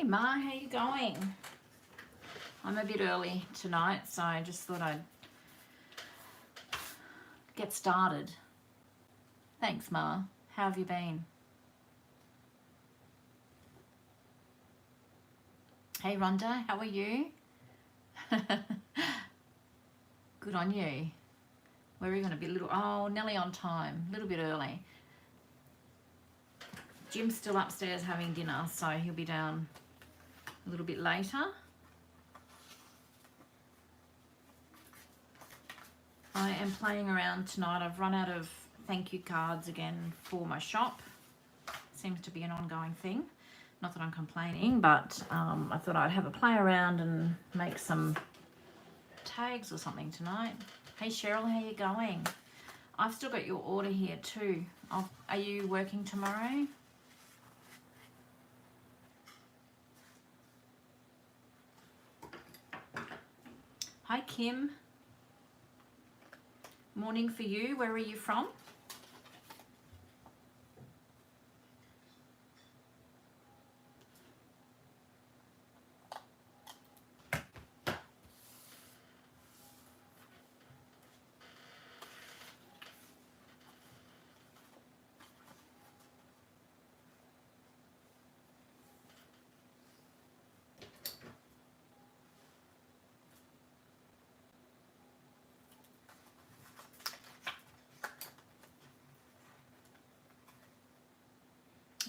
Ma, how you going? I'm a bit early tonight, so I just thought I'd get started. Thanks, Ma. How have you been? Hey, Rhonda, how are you? Good on you. We're even a bit nearly on time, a little bit early. Jim's still upstairs having dinner, so he'll be down a little bit later. I am playing around tonight. I've run out of thank you cards again for my shop. Seems to be an ongoing thing. Not that I'm complaining, but I thought I'd have a play around and make some tags or something tonight. Hey Cheryl, how you going? I've still got your order here too. Are you working tomorrow? Hi Kim. Morning for you. Where are you from?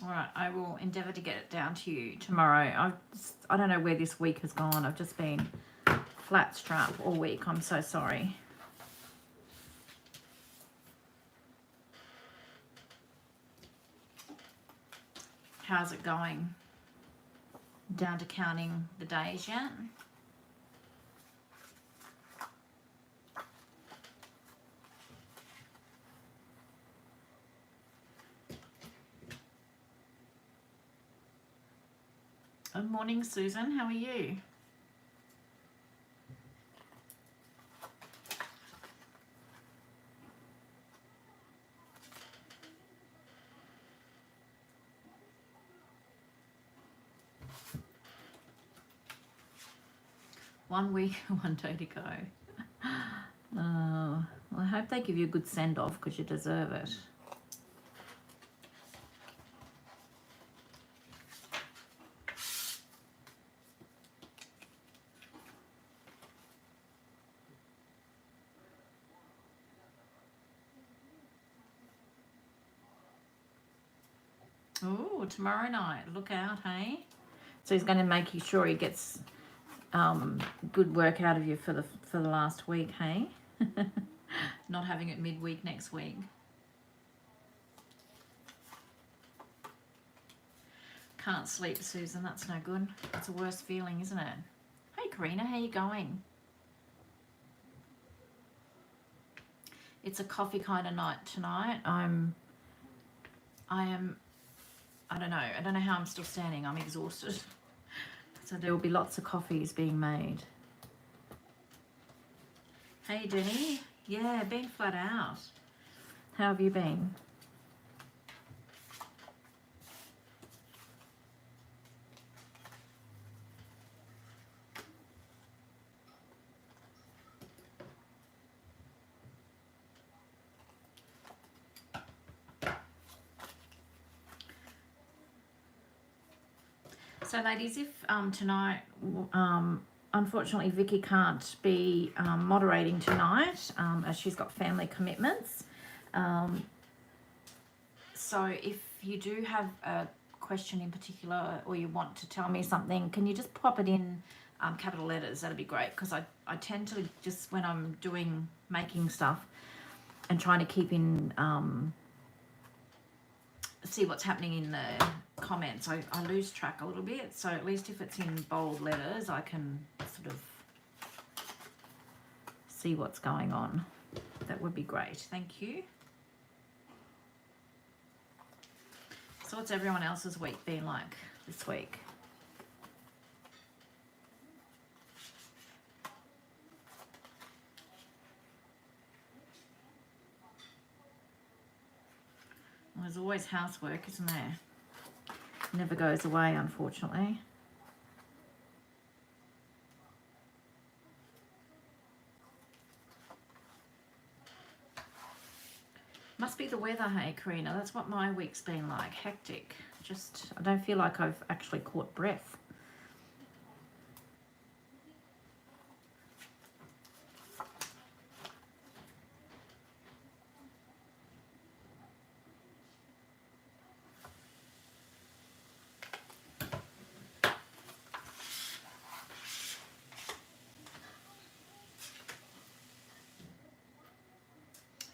All right, I will endeavour to get it down to you tomorrow. I don't know where this week has gone. I've just been flat strap all week. I'm so sorry. How's it going? Down to counting the days yet? Good morning, Susan. How are you? One week, one day to go. Well, I hope they give you a good send-off because you deserve it. Oh, tomorrow night. Look out, hey? So he's going to make sure he gets good work out of you for the last week, hey? Not having it midweek next week. Can't sleep, Susan. That's no good. It's a worse feeling, isn't it? Hey, Karina, how you going? It's a coffee kind of night tonight. I don't know how I'm still standing. I'm exhausted. So there will be lots of coffees being made. Hey, Denny. Yeah, been flat out. How have you been? So ladies, if tonight, unfortunately Vicky can't be moderating tonight as she's got family commitments. So if you do have a question in particular or you want to tell me something, can you just pop it in capital letters? That'd be great, because I tend to just, when I'm making stuff and trying to keep in, see what's happening in the comments, I lose track a little bit. So at least if it's in bold letters, I can sort of see what's going on. That would be great. Thank you. So what's everyone else's week been like this week? Well, there's always housework, isn't there? Never goes away, unfortunately. the weather, hey, Karina. That's what my week's been like. Hectic. Just, I don't feel like I've actually caught breath.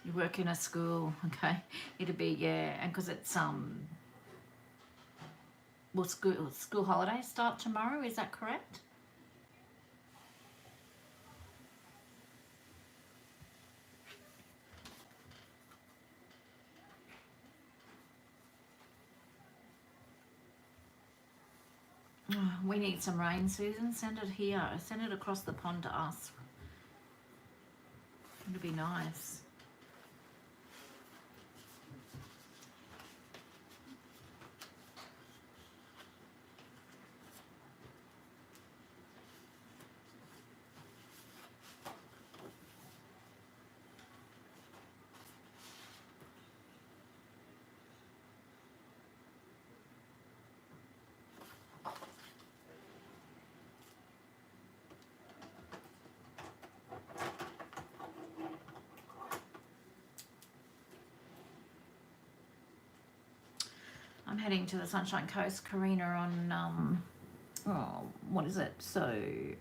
You work in a school, okay? It'll be, yeah, and because it's well, school holidays start tomorrow. Is that correct? Oh, we need some rain, Susan. Send it here. Send it across the pond to us. It'll be nice. I'm heading to the Sunshine Coast, Karina, on, what is it? So,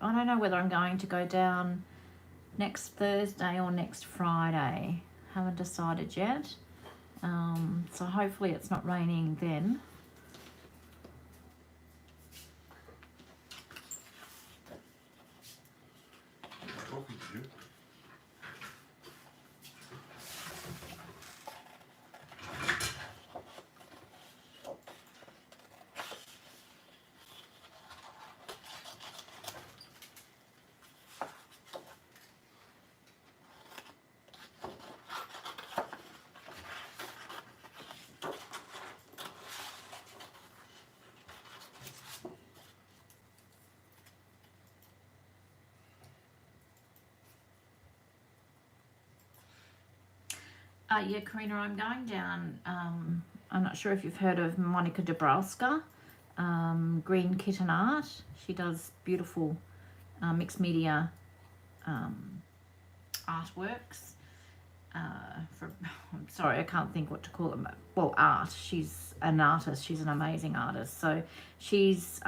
I don't know whether I'm going to go down next Thursday or next Friday. Haven't decided yet. So hopefully it's not raining then. Talking to you. Yeah, Karina, I'm going down. I'm not sure if you've heard of Monica Dabrowska, Green Kitten Art. She does beautiful mixed media artworks. I'm sorry, I can't think what to call them. Well, art. She's an artist. She's an amazing artist. So she's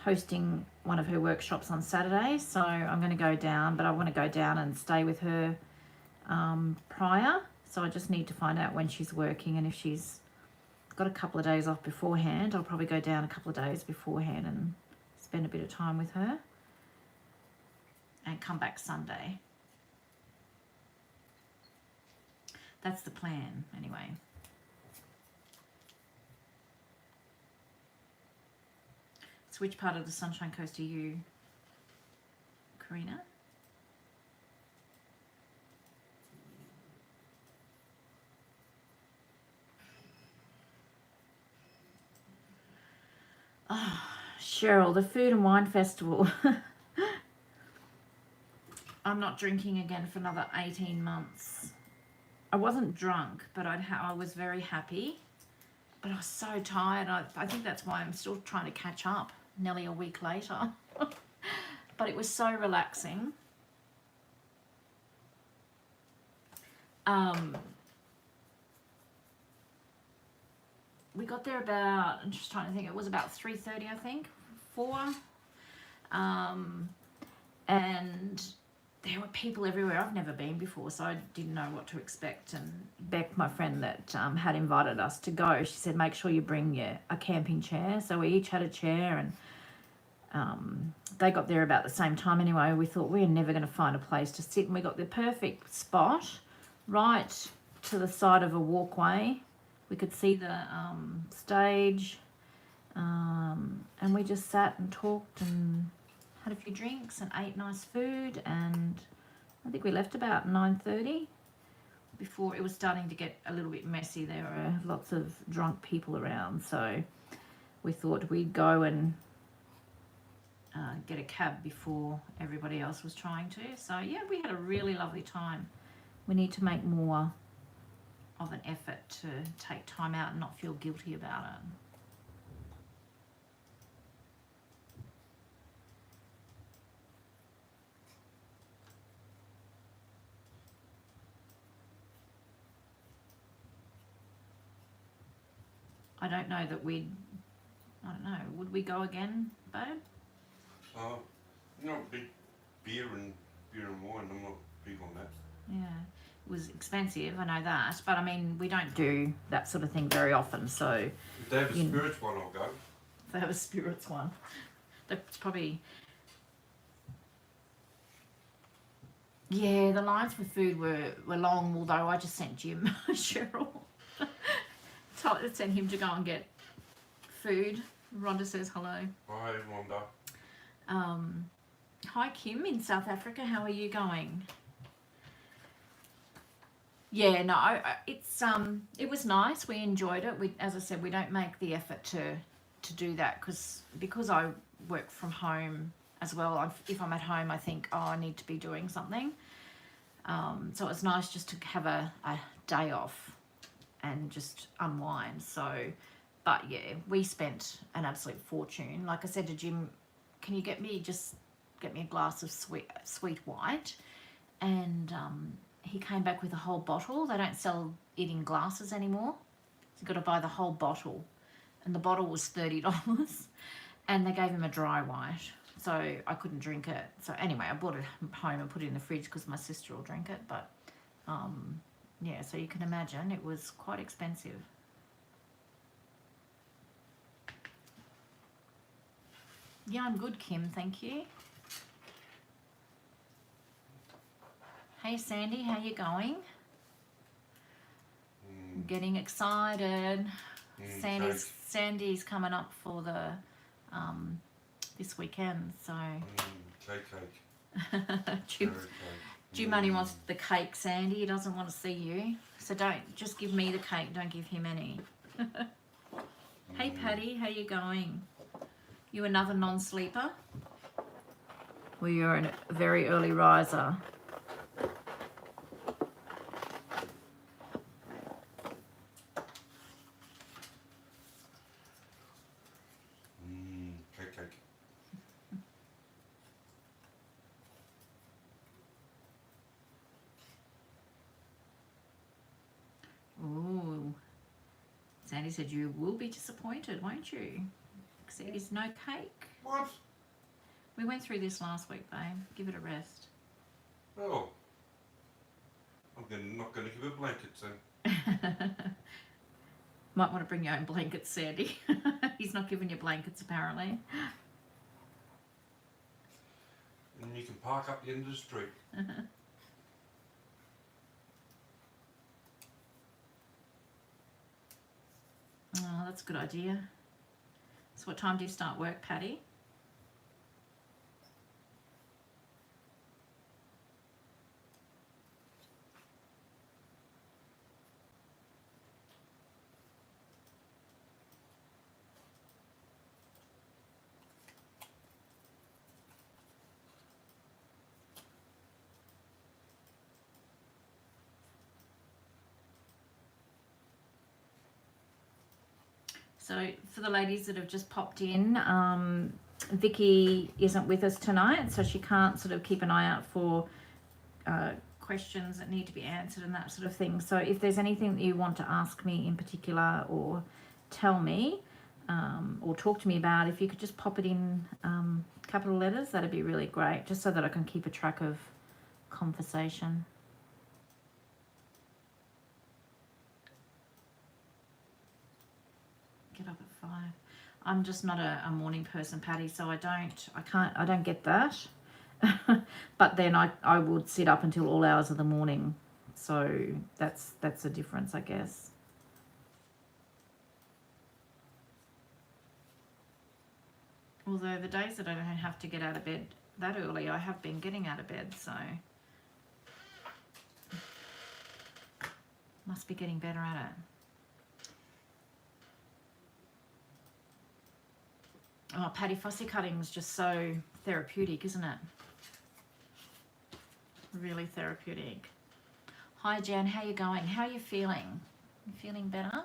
hosting one of her workshops on Saturday. So I'm going to go down, but I want to go down and stay with her prior. So I just need to find out when she's working, and if she's got a couple of days off beforehand, I'll probably go down a couple of days beforehand and spend a bit of time with her and come back Sunday. That's the plan, anyway. So which part of the Sunshine Coast are you, Karina? Oh, Cheryl, the Food and Wine Festival. I'm not drinking again for another 18 months. I wasn't drunk, but I was very happy. But I was so tired. I think that's why I'm still trying to catch up nearly a week later. But it was so relaxing. We got there about, I'm just trying to think, it was about 3:30, I think, 4. And there were people everywhere. I've never been before, so I didn't know what to expect. And Beck, my friend that had invited us to go, she said, make sure you bring a camping chair. So we each had a chair, and they got there about the same time anyway. We thought we're never going to find a place to sit, and we got the perfect spot right to the side of a walkway. We could see the stage, and we just sat and talked and had a few drinks and ate nice food, and I think we left about 9:30 before it was starting to get a little bit messy. There were lots of drunk people around, so we thought we'd go and get a cab before everybody else was trying to. So yeah, we had a really lovely time. We need to make more of an effort to take time out and not feel guilty about it. I don't know that I don't know, would we go again, babe? Not big beer and wine. I'm not big on that. Yeah, it was expensive, I know that, but I mean, we don't do that sort of thing very often, so If they have a spirits one, I'll go. if they have a spirits one. That's probably... Yeah, the lines for food were long, although I just sent Jim, Cheryl, sent him to go and get food. Rhonda says hello. Hi, Rhonda. Hi, Kim in South Africa. How are you going? Yeah, no, it was nice. We enjoyed it. As I said, we don't make the effort to do that because I work from home as well. If I'm at home, I think, oh, I need to be doing something. So it's nice just to have a day off and just unwind. So, but yeah, we spent an absolute fortune. Like I said to Jim, can you get me a glass of sweet white? And he came back with a whole bottle. They don't sell it in glasses anymore. So you've got to buy the whole bottle. And the bottle was $30. And they gave him a dry white. So I couldn't drink it. So anyway, I brought it home and put it in the fridge because my sister will drink it. But yeah, so you can imagine it was quite expensive. Yeah, I'm good, Kim. Thank you. Hey, Sandy, how you going? I'm getting excited. Sandy's coming up for the this weekend, so Cake. Jim only wants the cake, Sandy. He doesn't want to see you, so don't just give me the cake. Don't give him any. Hey, Patty, how you going? You another non-sleeper? Well, you're a very early riser. Cake. Ooh. Sandy said you will be disappointed, won't you? Because there's no cake. What? We went through this last week, babe. Give it a rest. Oh. I'm not going to give her blankets then. Might want to bring your own blankets, Sandy. He's not giving you blankets, apparently. And you can park up the end of the street. Oh, that's a good idea. So what time do you start work, Patty? So for the ladies that have just popped in, Vicky isn't with us tonight, so she can't sort of keep an eye out for questions that need to be answered and that sort of thing. So if there's anything that you want to ask me in particular or tell me or talk to me about, if you could just pop it in capital letters, that'd be really great, just so that I can keep a track of conversation. Get up at 5. I'm just not a morning person, Patty, so I don't get that. But then I would sit up until all hours of the morning, so that's a difference, I guess. Although the days that I don't have to get out of bed that early, I have been getting out of bed, so must be getting better at it. Oh, Patty, fussy cutting is just so therapeutic, isn't it? Really therapeutic. Hi, Jan. How you going? How are you feeling? You feeling better?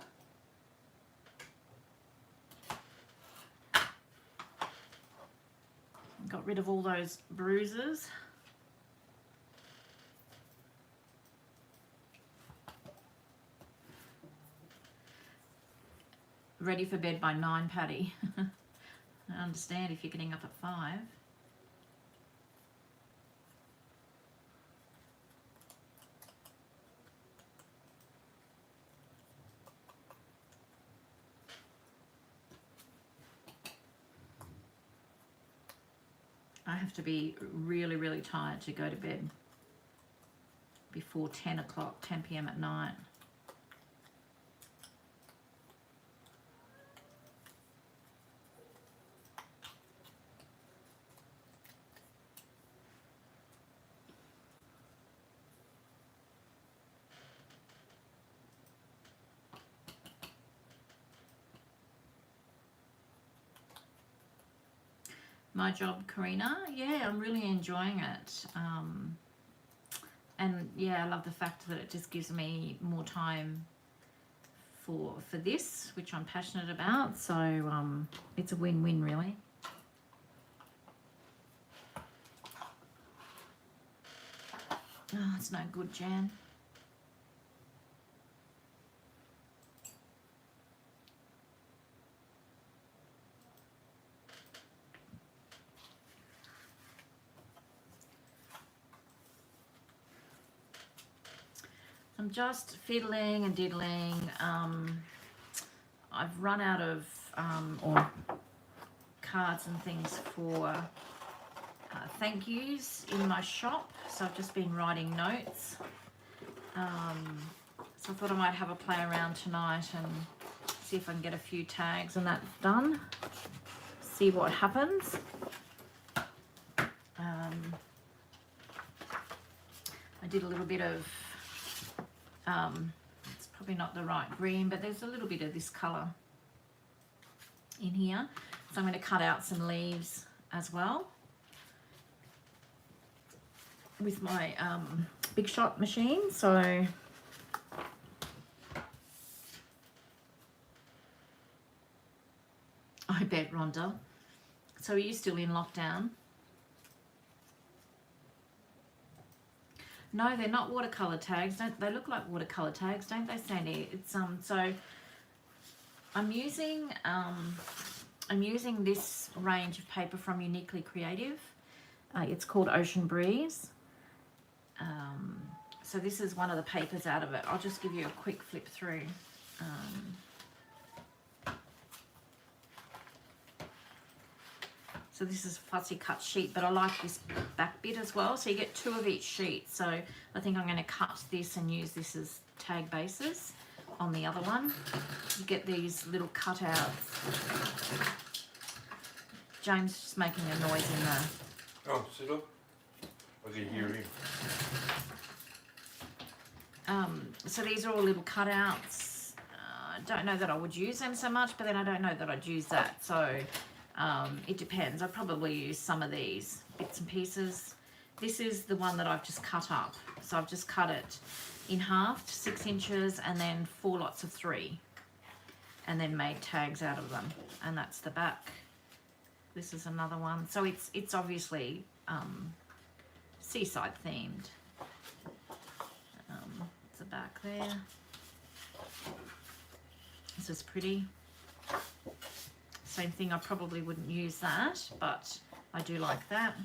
Got rid of all those bruises. Ready for bed by 9, Patty. I understand if you're getting up at 5. I have to be really, really tired to go to bed before 10 o'clock, 10 p.m. at night. My job, Karina, yeah, I'm really enjoying it. And yeah, I love the fact that it just gives me more time for this, which I'm passionate about. So it's a win-win, really. Oh, it's no good, Jan. I'm just fiddling and diddling. I've run out of or cards and things for thank yous in my shop, so I've just been writing notes. So I thought I might have a play around tonight and see if I can get a few tags and that done. See what happens. I did a little bit of it's probably not the right green, but there's a little bit of this colour in here, so I'm going to cut out some leaves as well with my Big Shot machine. So I bet, Rhonda. So are you still in lockdown? No, they're not watercolor tags. Don't they look like watercolor tags, don't they, Sandy? It's so I'm using this range of paper from Uniquely Creative. It's called Ocean Breeze. So this is one of the papers out of it. I'll just give you a quick flip through. So this is a fussy cut sheet, but I like this back bit as well. So you get 2 of each sheet. So I think I'm going to cut this and use this as tag bases on the other one. You get these little cutouts. James is just making a noise in there. Oh, sit up. I can hear him. So these are all little cutouts. I don't know that I would use them so much, but then I don't know that I'd use that. So it depends. I'd probably use some of these bits and pieces. This is the one that I've just cut up. So I've just cut it in half to 6 inches and then 4 lots of 3. And then made tags out of them. And that's the back. This is another one. So it's obviously seaside themed. It's the back there. This is pretty. Same thing, I probably wouldn't use that, but I do like that.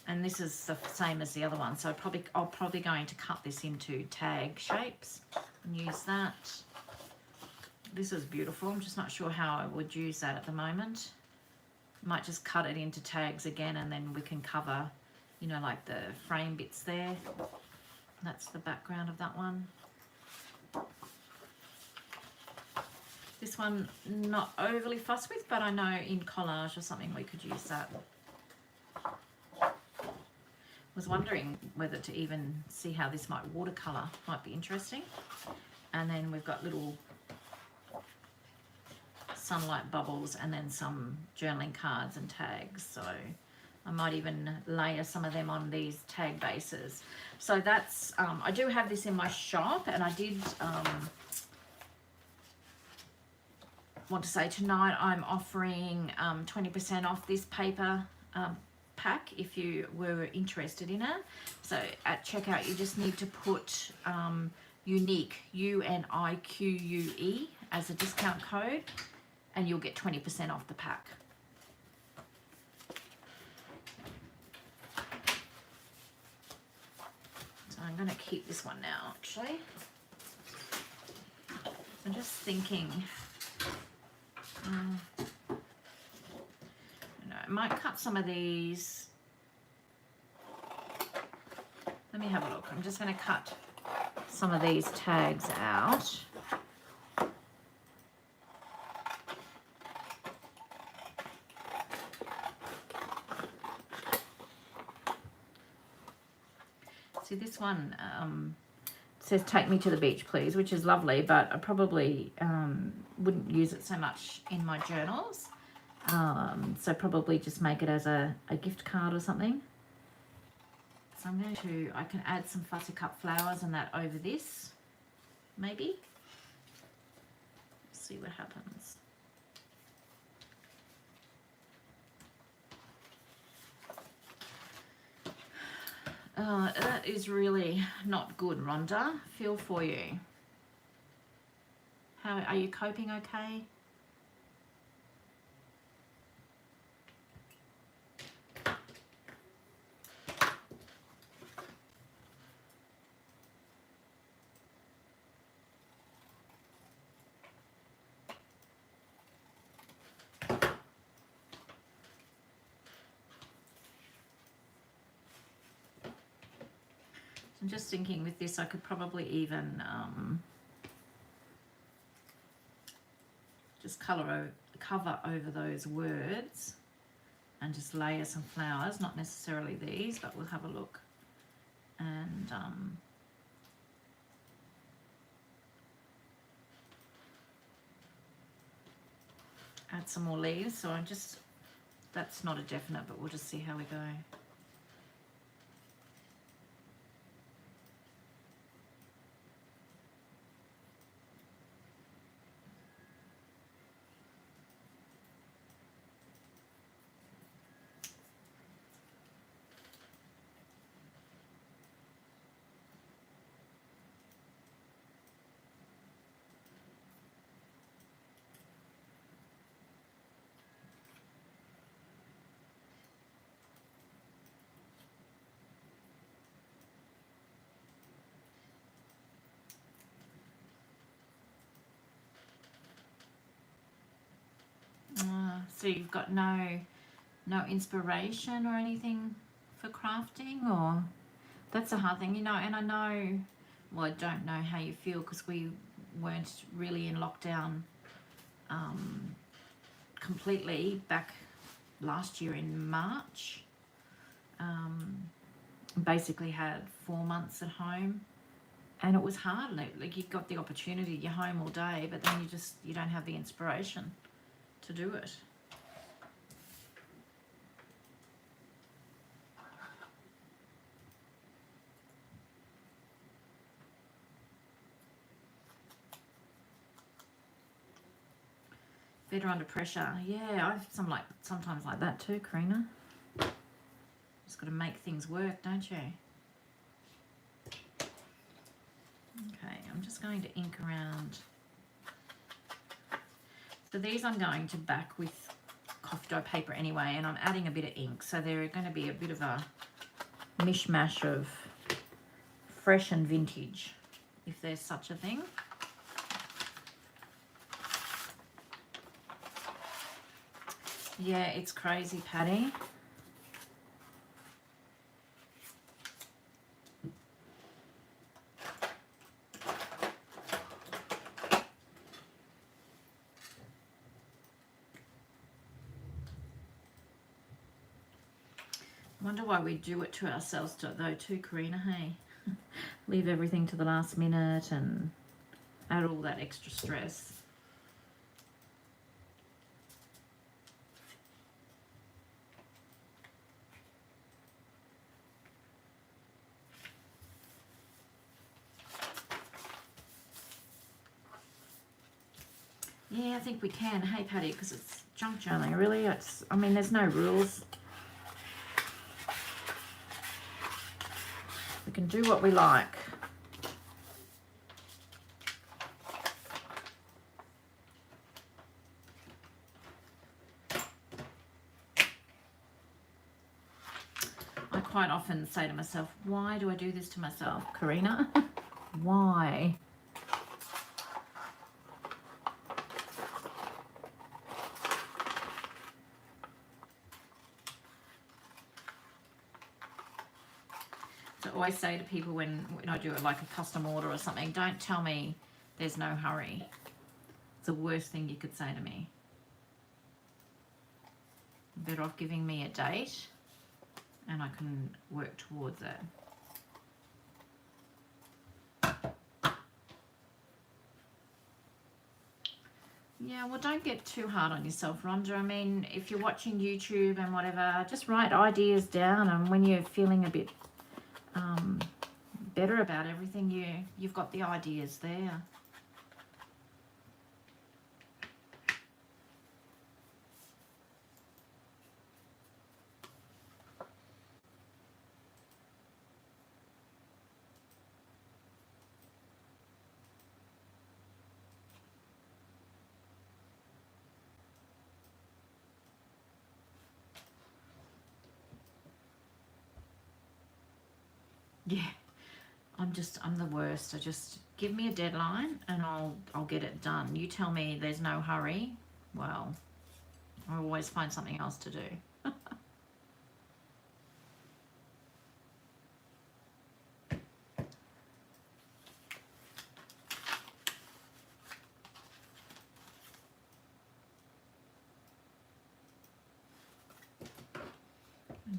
And this is the same as the other one, so I'll probably going to cut this into tag shapes and use that. This is beautiful. I'm just not sure how I would use that at the moment. Might just cut it into tags again, and then we can cover, you know, like the frame bits there. That's the background of that one. This one, not overly fussed with, but I know in collage or something we could use that. Was wondering whether to even see how this might watercolor, might be interesting. And then we've got little sunlight bubbles and then some journaling cards and tags. So I might even layer some of them on these tag bases. So that's, I do have this in my shop, and I did want to say tonight I'm offering 20% off this paper pack if you were interested in it. So at checkout you just need to put unique, UNIQUE, as a discount code, and you'll get 20% off the pack. So I'm going to keep this one now, actually. I'm just thinking, I might cut some of these. Let me have a look. I'm just going to cut some of these tags out. See, this one says take me to the beach please, which is lovely, but I probably wouldn't use it so much in my journals. So probably just make it as a gift card or something. So I'm going to, I can add some fussy cut flowers and that over this, maybe. See what happens. That is really not good, Rhonda. Feel for you. How are you coping? Okay. I'm just thinking with this I could probably even just cover over those words and just layer some flowers, not necessarily these, but we'll have a look. And add some more leaves. So I'm just, that's not a definite, but we'll just see how we go. So you've got no inspiration or anything for crafting, or that's a hard thing, you know. And I know, well, I don't know how you feel because we weren't really in lockdown completely back last year in March. Basically had 4 months at home, and it was hard. Like you got the opportunity, you're home all day, but then you don't have the inspiration to do it. Better under pressure. Yeah, I've sometimes like that too, Karina. Just got to make things work, don't you? Okay, I'm just going to ink around. So these I'm going to back with coffee dough paper anyway, and I'm adding a bit of ink. So they're going to be a bit of a mishmash of fresh and vintage, if there's such a thing. Yeah, it's crazy, Patty. Wonder why we do it to ourselves though too, Karina, hey? Leave everything to the last minute and add all that extra stress. Yeah, I think we can. Hey, Patty, because it's junk journaling. Really, I mean, there's no rules. We can do what we like. I quite often say to myself, why do I do this to myself, Karina? Why? So I always say to people when I do it like a custom order or something, don't tell me there's no hurry. It's the worst thing you could say to me. You're better off giving me a date and I can work towards it. Yeah, well, don't get too hard on yourself, Rhonda. I mean, if you're watching YouTube and whatever, just write ideas down, and when you're feeling a bit better about everything, you've got the ideas there. Yeah, I'm the worst. I just give me a deadline and I'll get it done. You tell me there's no hurry, well, I always find something else to do. And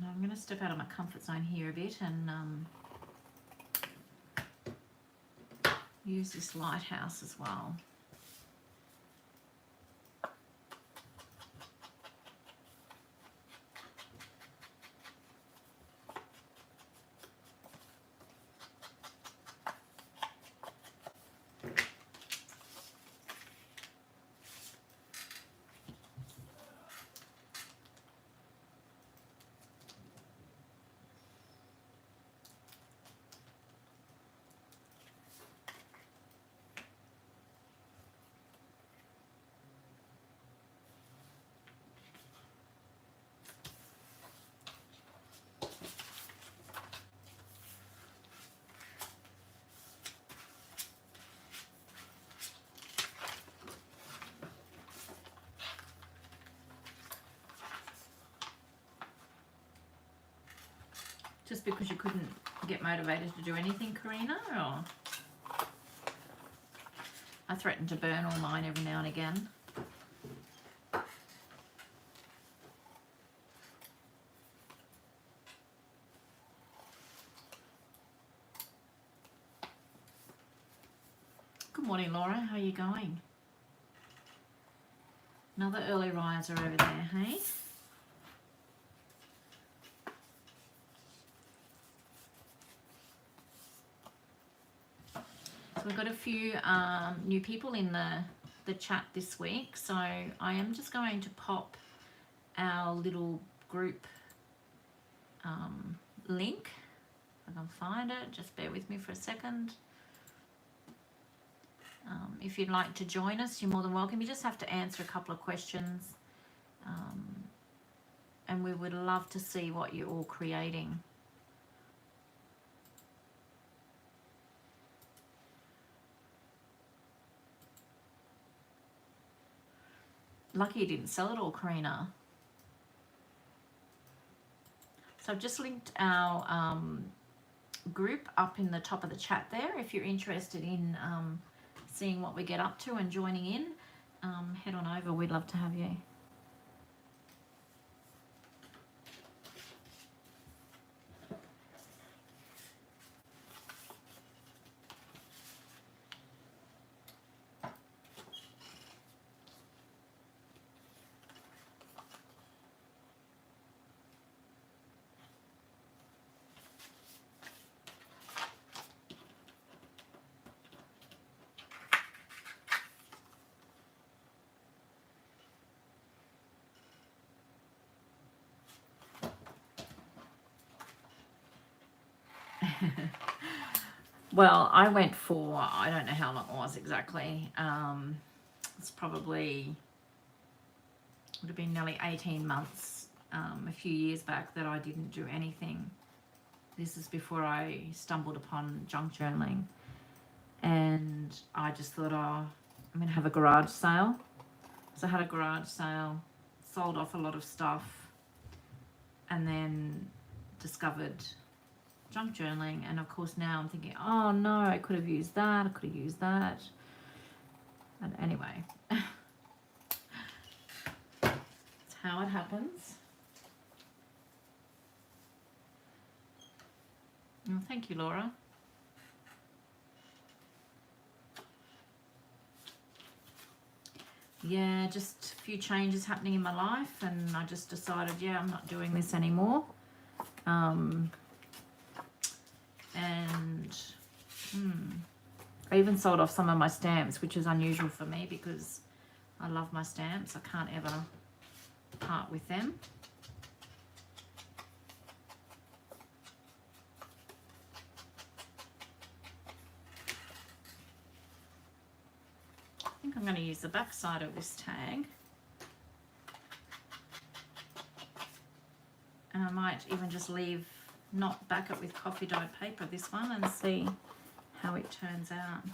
I'm going to step out of my comfort zone here a bit and use this lighthouse as well. Just because you couldn't get motivated to do anything, Karina, or? I threaten to burn all mine every now and again. Good morning, Laura. How are you going? Another early riser over there, hey? So we've got a few new people in the chat this week. So I am just going to pop our little group link. If I can find it, just bear with me for a second. If you'd like to join us, you're more than welcome. You just have to answer a couple of questions. And we would love to see what you're all creating. Lucky you didn't sell it all, Karina. So I've just linked our group up in the top of the chat there. If you're interested in seeing what we get up to and joining in, head on over. We'd love to have you. Well, I went for, I don't know how long it was exactly. It's probably, would have been nearly 18 months, a few years back, that I didn't do anything. This is before I stumbled upon junk journaling. And I just thought, oh, I'm going to have a garage sale. So I had a garage sale, sold off a lot of stuff, and then discovered junk journaling. And of course now I'm thinking, oh no, I could have used that, I could have used that. And anyway, that's how it happens. Well, thank you, Laura. Yeah, just a few changes happening in my life, and I just decided, yeah, I'm not doing this anymore. And I even sold off some of my stamps, which is unusual for me because I love my stamps. I can't ever part with them. I think I'm going to use the back side of this tag. And I might even just leave, not back it with coffee dyed paper, this one, and see how it turns out.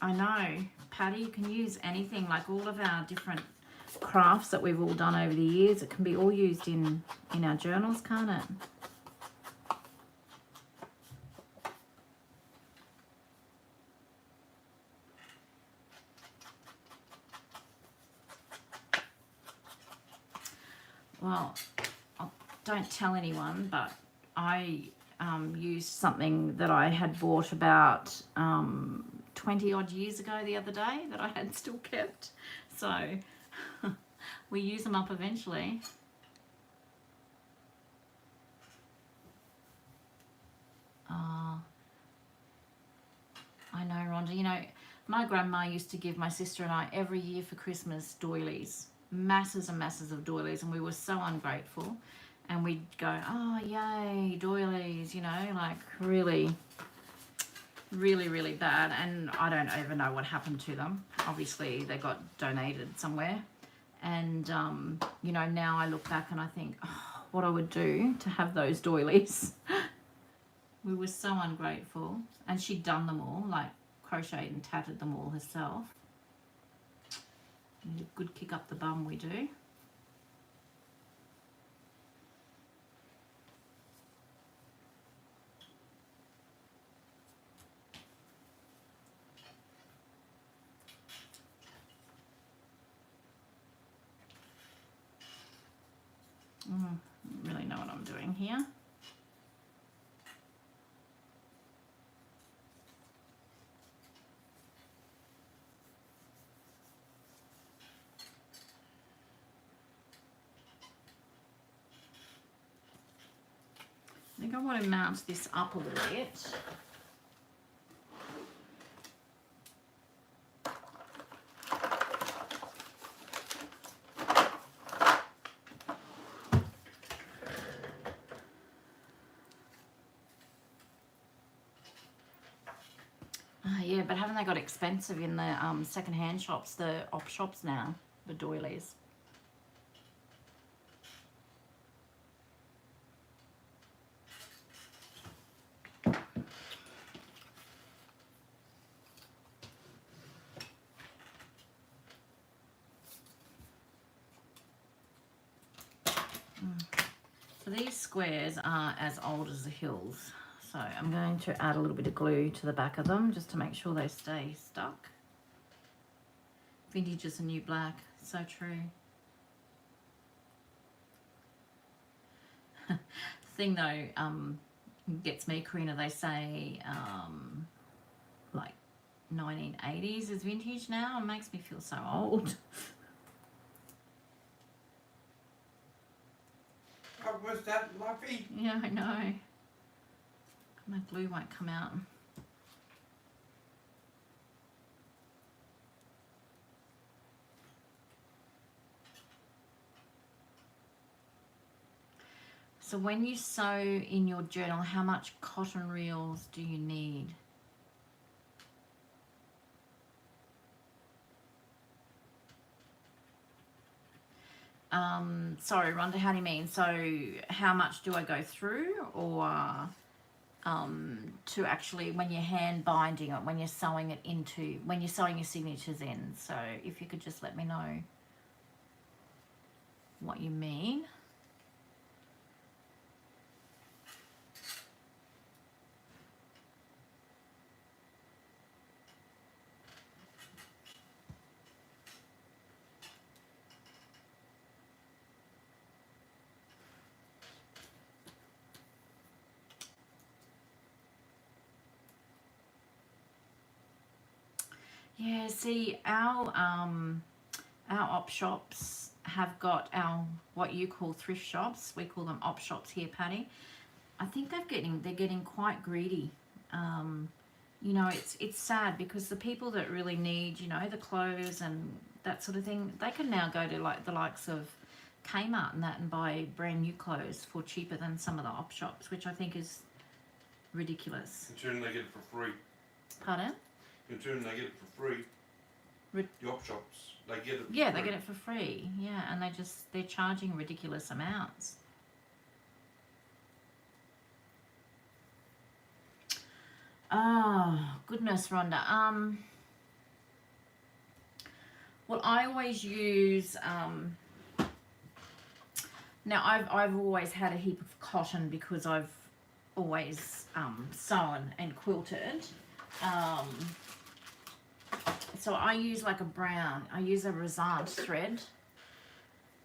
I know, Patty, you can use anything, like all of our different crafts that we've all done over the years. It can be all used in our journals, can't it? Well, don't tell anyone, but I used something that I had bought about 20 odd years ago the other day that I had still kept. So we use them up eventually. I know, Rhonda. You know, my grandma used to give my sister and I every year for Christmas doilies. Masses and masses of doilies, and we were so ungrateful, and we'd go, oh yay, doilies, you know, like really bad. And I don't even know what happened to them. Obviously they got donated somewhere, and you know, now I look back and I think, oh, what I would do to have those doilies. We were so ungrateful, and she'd done them all, like crocheted and tatted them all herself. A good kick up the bum we do. Don't really know what I'm doing here. I think I want to mount this up a little bit. Yeah, but haven't they got expensive in the second-hand shops, the op shops now, the doilies? So these squares are as old as the hills. So I'm going to add a little bit of glue to the back of them just to make sure they stay stuck. Vintage is a new black, so true. The thing though, gets me, Karina, they say like 1980s is vintage now. It makes me feel so old. What was that, Luffy? Yeah, I know. My glue won't come out. So when you sew in your journal, how much cotton reels do you need? Sorry, Rhonda, how do you mean? So how much do I go through, or to actually when you're hand binding it, when you're sewing it into, when you're sewing your signatures in? So if you could just let me know what you mean. Yeah, see, our op shops have got our, what you call thrift shops. We call them op shops here, Patty. I think they're getting quite greedy. You know, it's sad because the people that really need, you know, the clothes and that sort of thing, they can now go to like the likes of Kmart and that and buy brand new clothes for cheaper than some of the op shops, which I think is ridiculous. In turn, they get it for free. Pardon? In turn, they get it for free. The op shops, they get it. Yeah, they get it for free. Yeah, and they're charging ridiculous amounts. Oh goodness, Rhonda. Well, I always use. Now I've always had a heap of cotton because I've always sewn and quilted. So I use like a brown. I use a Razant thread,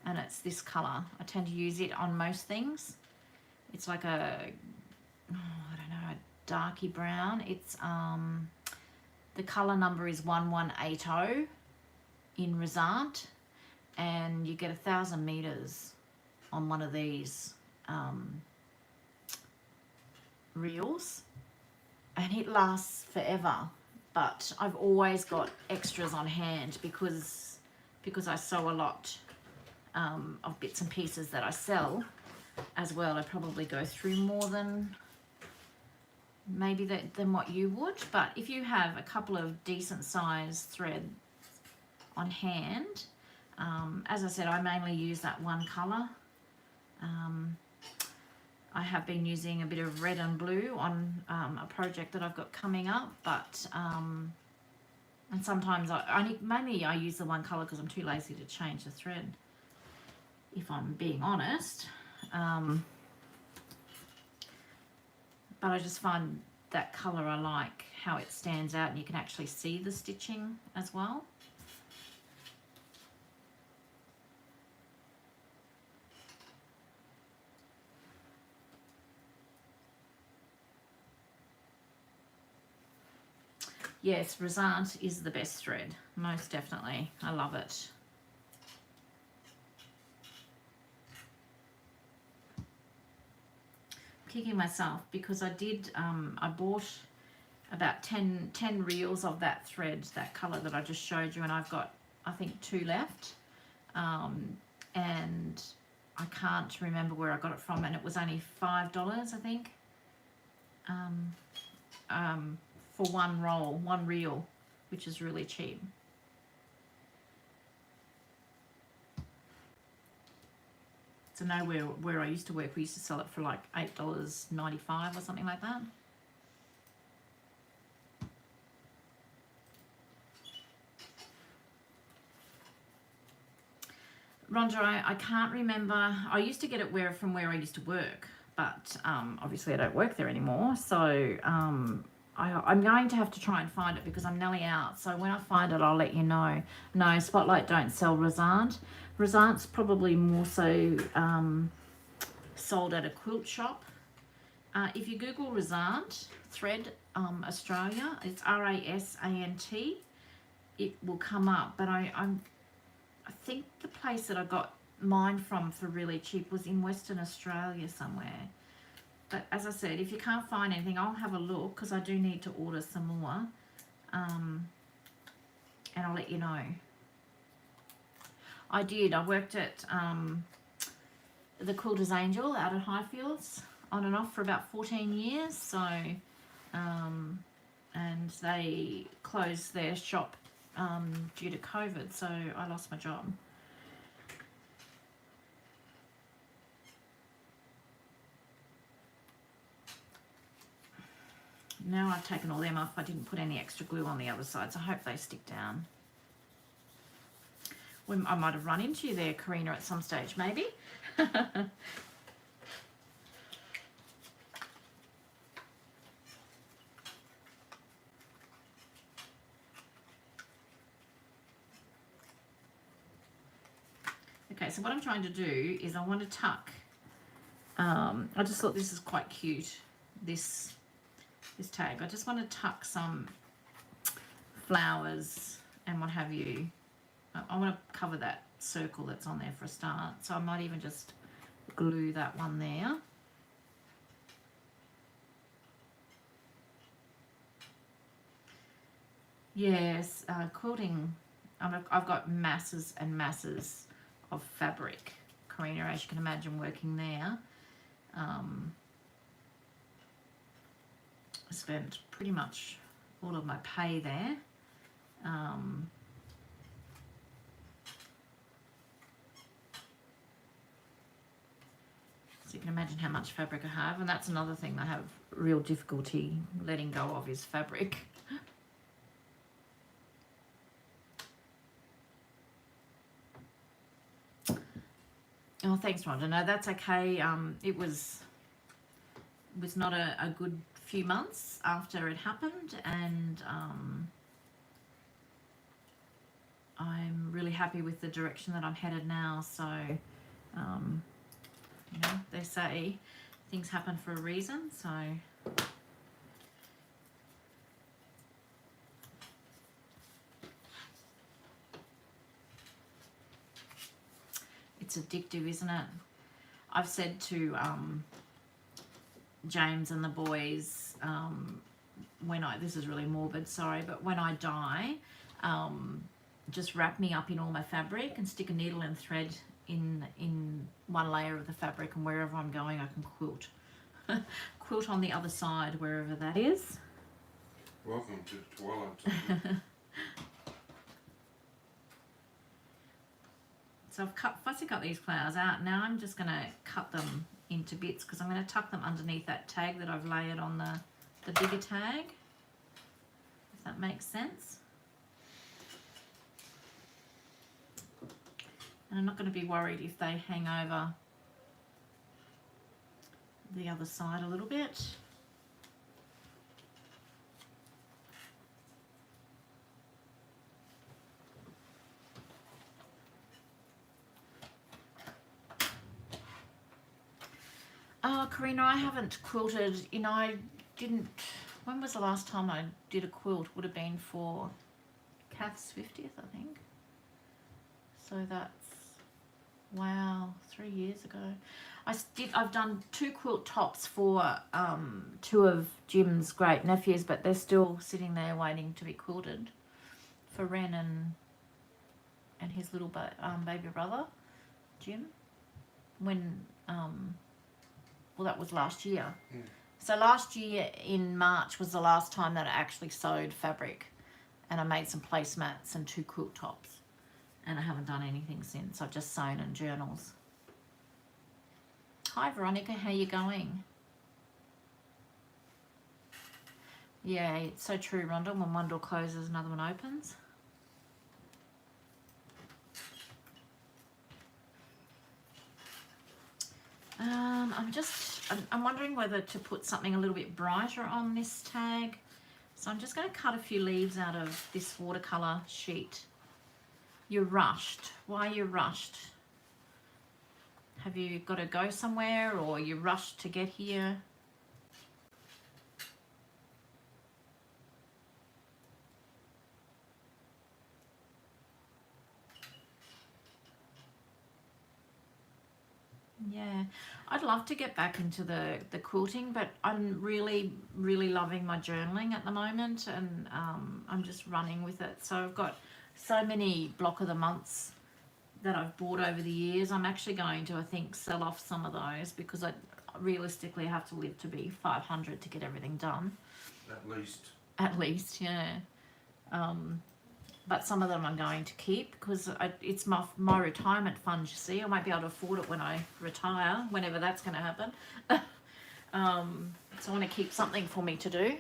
and it's this color. I tend to use it on most things. It's like a, I don't know, a darky brown. It's the color number is 1180 in Razant, and you get 1,000 meters on one of these reels, and it lasts forever. But I've always got extras on hand because I sew a lot of bits and pieces that I sell as well. I probably go through more than maybe than what you would. But if you have a couple of decent sized threads on hand, as I said, I mainly use that one color. I have been using a bit of red and blue on a project that I've got coming up, but and sometimes mainly I use the one color because I'm too lazy to change the thread, if I'm being honest. But I just find that color I like how it stands out, and you can actually see the stitching as well. Yes, Razant is the best thread, most definitely. I love it. Kicking myself because I did, I bought about 10 reels of that thread, that colour that I just showed you, and I've got, I think, 2 left. And I can't remember where I got it from, and it was only $5, I think. For one roll, one reel, which is really cheap. So now where I used to work, we used to sell it for like $8.95 or something like that. Rhonda, I can't remember. I used to get it from where I used to work, but obviously I don't work there anymore. So I'm going to have to try and find it because I'm nearly out. So when I find it, I'll let you know. No, Spotlight don't sell Razant. Razant's probably more so sold at a quilt shop. If you Google Razant thread Australia, it's RASANT, it will come up. But I think the place that I got mine from for really cheap was in Western Australia somewhere. But as I said, if you can't find anything, I'll have a look because I do need to order some more. And I'll let you know. I did. I worked at the Quilter's Angel out at Highfields on and off for about 14 years. So, and they closed their shop due to COVID, so I lost my job. Now I've taken all them off. I didn't put any extra glue on the other side, so I hope they stick down. I might have run into you there, Karina, at some stage, maybe. Okay, so what I'm trying to do is I want to tuck. I just thought this is quite cute. This tag. I just want to tuck some flowers and what have you. I want to cover that circle that's on there for a start. So I might even just glue that one there. Yes, quilting. I've got masses and masses of fabric, Karina, as you can imagine, working there. I spent pretty much all of my pay there. So you can imagine how much fabric I have, and that's another thing I have real difficulty letting go of is fabric. Oh, thanks, Rhonda. No, that's okay. It was not a good few months after it happened, and I'm really happy with the direction that I'm headed now. So, you know, they say things happen for a reason. So, it's addictive, isn't it? I've said to James and the boys, this is really morbid, sorry, but when I die, just wrap me up in all my fabric and stick a needle and thread in one layer of the fabric, and wherever I'm going I can quilt. Quilt on the other side, wherever that is. Welcome to the Twilight Zone. So I've fussy cut these flowers out. Now I'm just going to cut them into bits because I'm going to tuck them underneath that tag that I've layered on the bigger tag, if that makes sense. And I'm not going to be worried if they hang over the other side a little bit. Oh, Karina, I haven't quilted. You know, I didn't. When was the last time I did a quilt? Would have been for Kath's 50th, I think. So that's, wow, 3 years ago. I've done 2 quilt tops for 2 of Jim's great nephews, but they're still sitting there waiting to be quilted for Ren and his little baby brother, Jim. When well, that was last year. Mm. So last year in March was the last time that I actually sewed fabric, and I made some placemats and 2 quilt tops, and I haven't done anything since. I've just sewn in journals. Hi Veronica, how you going? Yeah, it's so true, Rhonda. When one door closes, another one opens. I'm wondering whether to put something a little bit brighter on this tag. So I'm just going to cut a few leaves out of this watercolor sheet. You're rushed. Why are you rushed? Have you got to go somewhere, or you rushed to get here? Yeah, I'd love to get back into the quilting, but I'm really loving my journaling at the moment, and I'm just running with it. So I've got so many block of the months that I've bought over the years. I'm actually going to, I think, sell off some of those because I realistically have to live to be 500 to get everything done. At least. At least, yeah. But some of them I'm going to keep because it's my retirement fund, you see. I won't be able to afford it when I retire, whenever that's going to happen. So I want to keep something for me to do.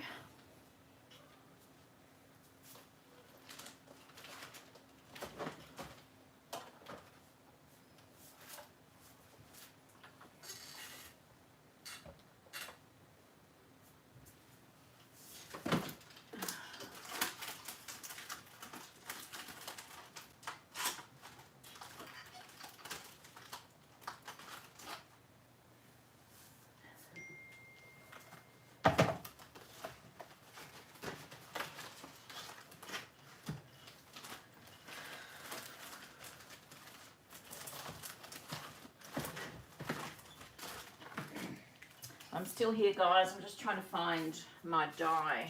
I'm still here, guys. I'm just trying to find my die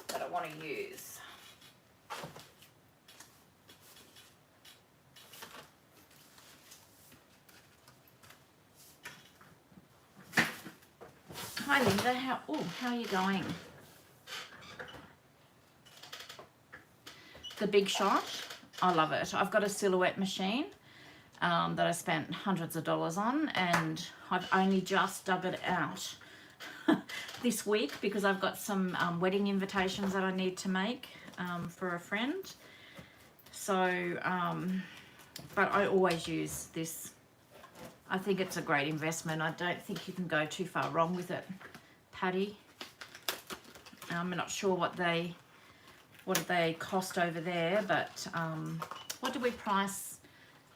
that I want to use. Hi, Linda. How are you going? The Big Shot. I love it. I've got a silhouette machine that I spent hundreds of dollars on, and I've only just dug it out this week because I've got some wedding invitations that I need to make for a friend. So, but I always use this. I think it's a great investment. I don't think you can go too far wrong with it, Patty. I'm not sure what they cost over there, but what did we price?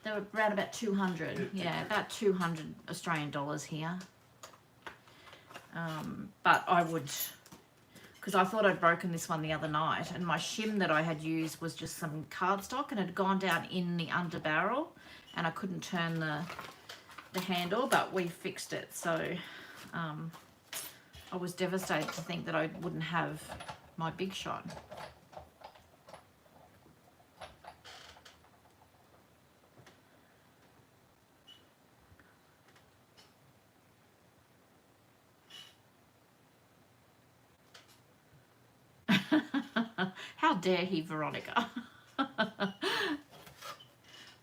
They were around about 200. Yeah, about 200 Australian dollars here. But I would, because I thought I'd broken this one the other night, and my shim that I had used was just some cardstock and it had gone down in the under barrel, and I couldn't turn the handle, but we fixed it. So I was devastated to think that I wouldn't have my Big Shot. How dare he, Veronica?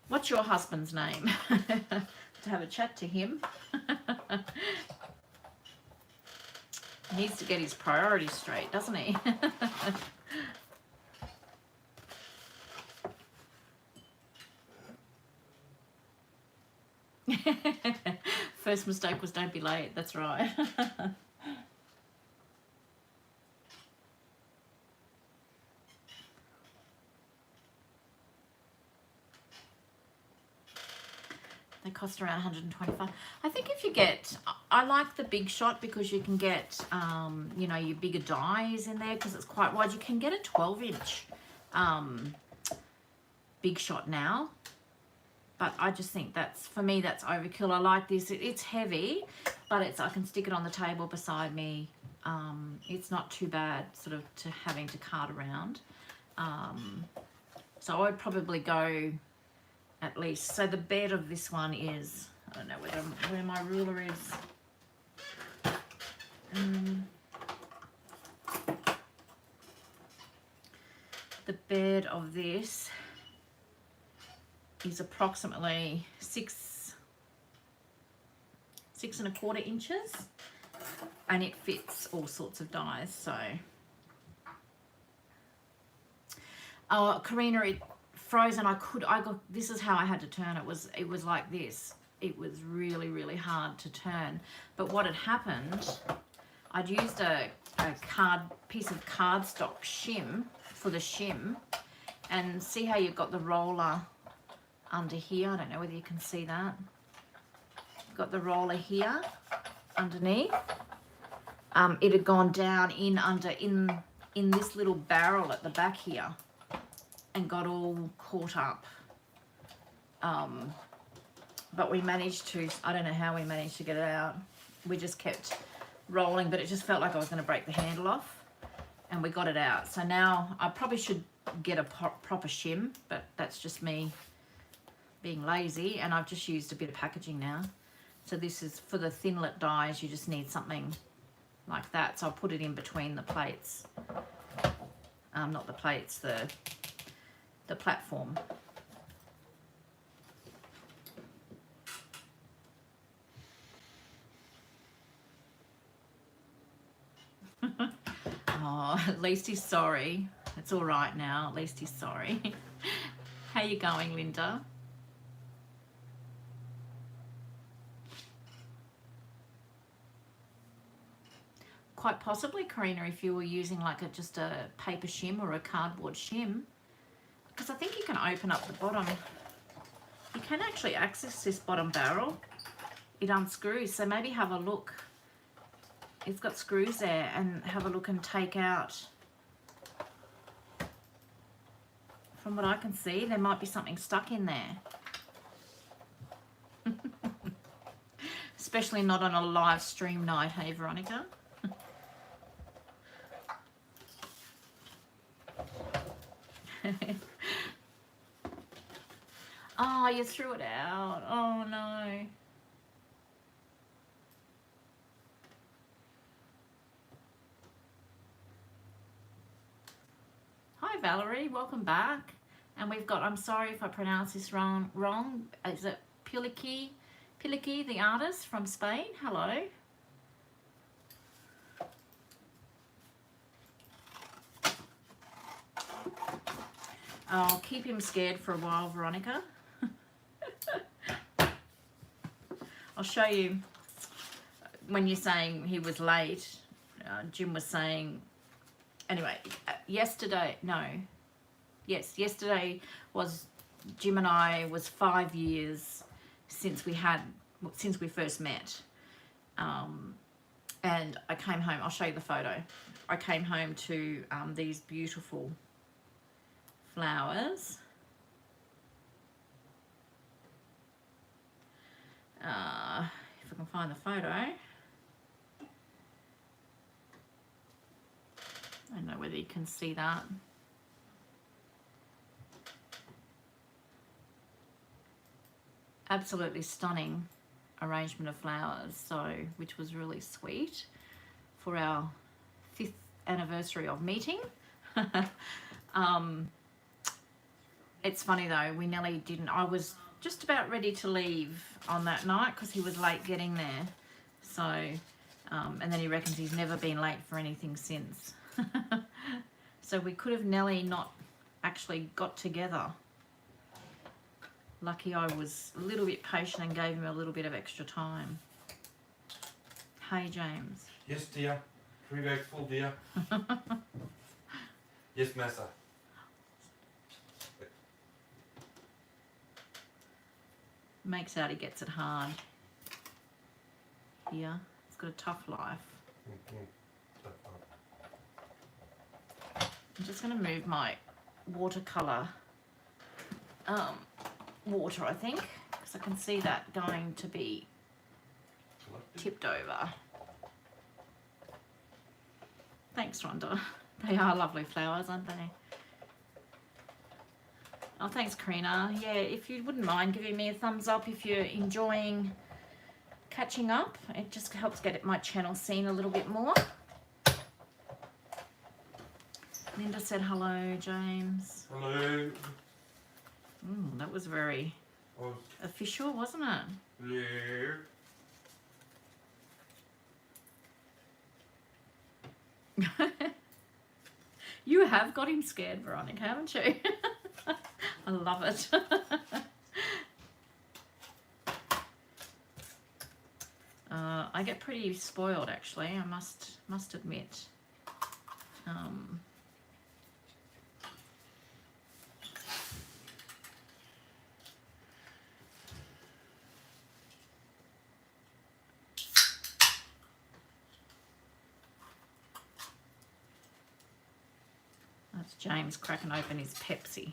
What's your husband's name? To have a chat to him. He needs to get his priorities straight, doesn't he? First mistake was don't be late. That's right. They cost around 125. I think if you get, I like the Big Shot because you can get, you know, your bigger dies in there because it's quite wide. You can get a 12-inch Big Shot now, but I just think that's, for me, that's overkill. I like this. It's heavy, but I can stick it on the table beside me. It's not too bad, sort of, to having to cart around. So I would probably go. At least. So the bed of this one is, I don't know where my ruler is. The bed of this is approximately 6.25 inches, and it fits all sorts of dies. So, Karina, Frozen, this is how I had to turn it. It was like this. It was really, really hard to turn. But what had happened, I'd used a piece of cardstock shim for the shim, and see how you've got the roller under here. I don't know whether you can see that. You've got the roller here underneath. It had gone down in this little barrel at the back here, and got all caught up. But we managed to, I don't know how we managed to get it out. We just kept rolling, but it just felt like I was going to break the handle off, and we got it out. So now I probably should get a proper shim, but that's just me being lazy, and I've just used a bit of packaging now. So this is for the thinlet dies, you just need something like that. So I'll put it in between the plates. Not the plates, the platform. Oh, at least he's sorry. It's all right now. At least he's sorry. How you going, Linda? Quite possibly, Karina, if you were using like just a paper shim or a cardboard shim, because I think you can open up the bottom. You can actually access this bottom barrel. It unscrews, so maybe have a look. It's got screws there, and have a look and take out. From what I can see, there might be something stuck in there. Especially not on a live stream night, hey Veronica? Oh, you threw it out. Oh no. Hi Valerie, welcome back. And we've got, I'm sorry if I pronounce this wrong. Is it Piliki, the artist from Spain? Hello. I'll keep him scared for a while, Veronica. I'll show you when you're saying he was late. Jim was saying, anyway, yesterday was Jim and I was 5 years since we first met. And I came home, I'll show you the photo. I came home to these beautiful flowers. If I can find the photo. I don't know whether you can see that. Absolutely stunning arrangement of flowers, so which was really sweet for our 5th anniversary of meeting. It's funny though, we nearly didn't. I was just about ready to leave on that night because he was late getting there. So, and then he reckons he's never been late for anything since. So we could have nearly not actually got together. Lucky I was a little bit patient and gave him a little bit of extra time. Hey, James. Yes, dear. 3 bags full, dear. Yes, massa. Makes out he gets it hard. Here, he's got a tough life. I'm just going to move my watercolour water, I think, because I can see that going to be tipped over. Thanks, Rhonda. They are lovely flowers, aren't they? Oh, thanks, Karina. Yeah, if you wouldn't mind giving me a thumbs up if you're enjoying catching up. It just helps get my channel seen a little bit more. Linda said hello, James. Hello. That was very official, wasn't it? Yeah. You have got him scared, Veronica, haven't you? I love it. I get pretty spoiled, actually. I must admit. That's James cracking open his Pepsi.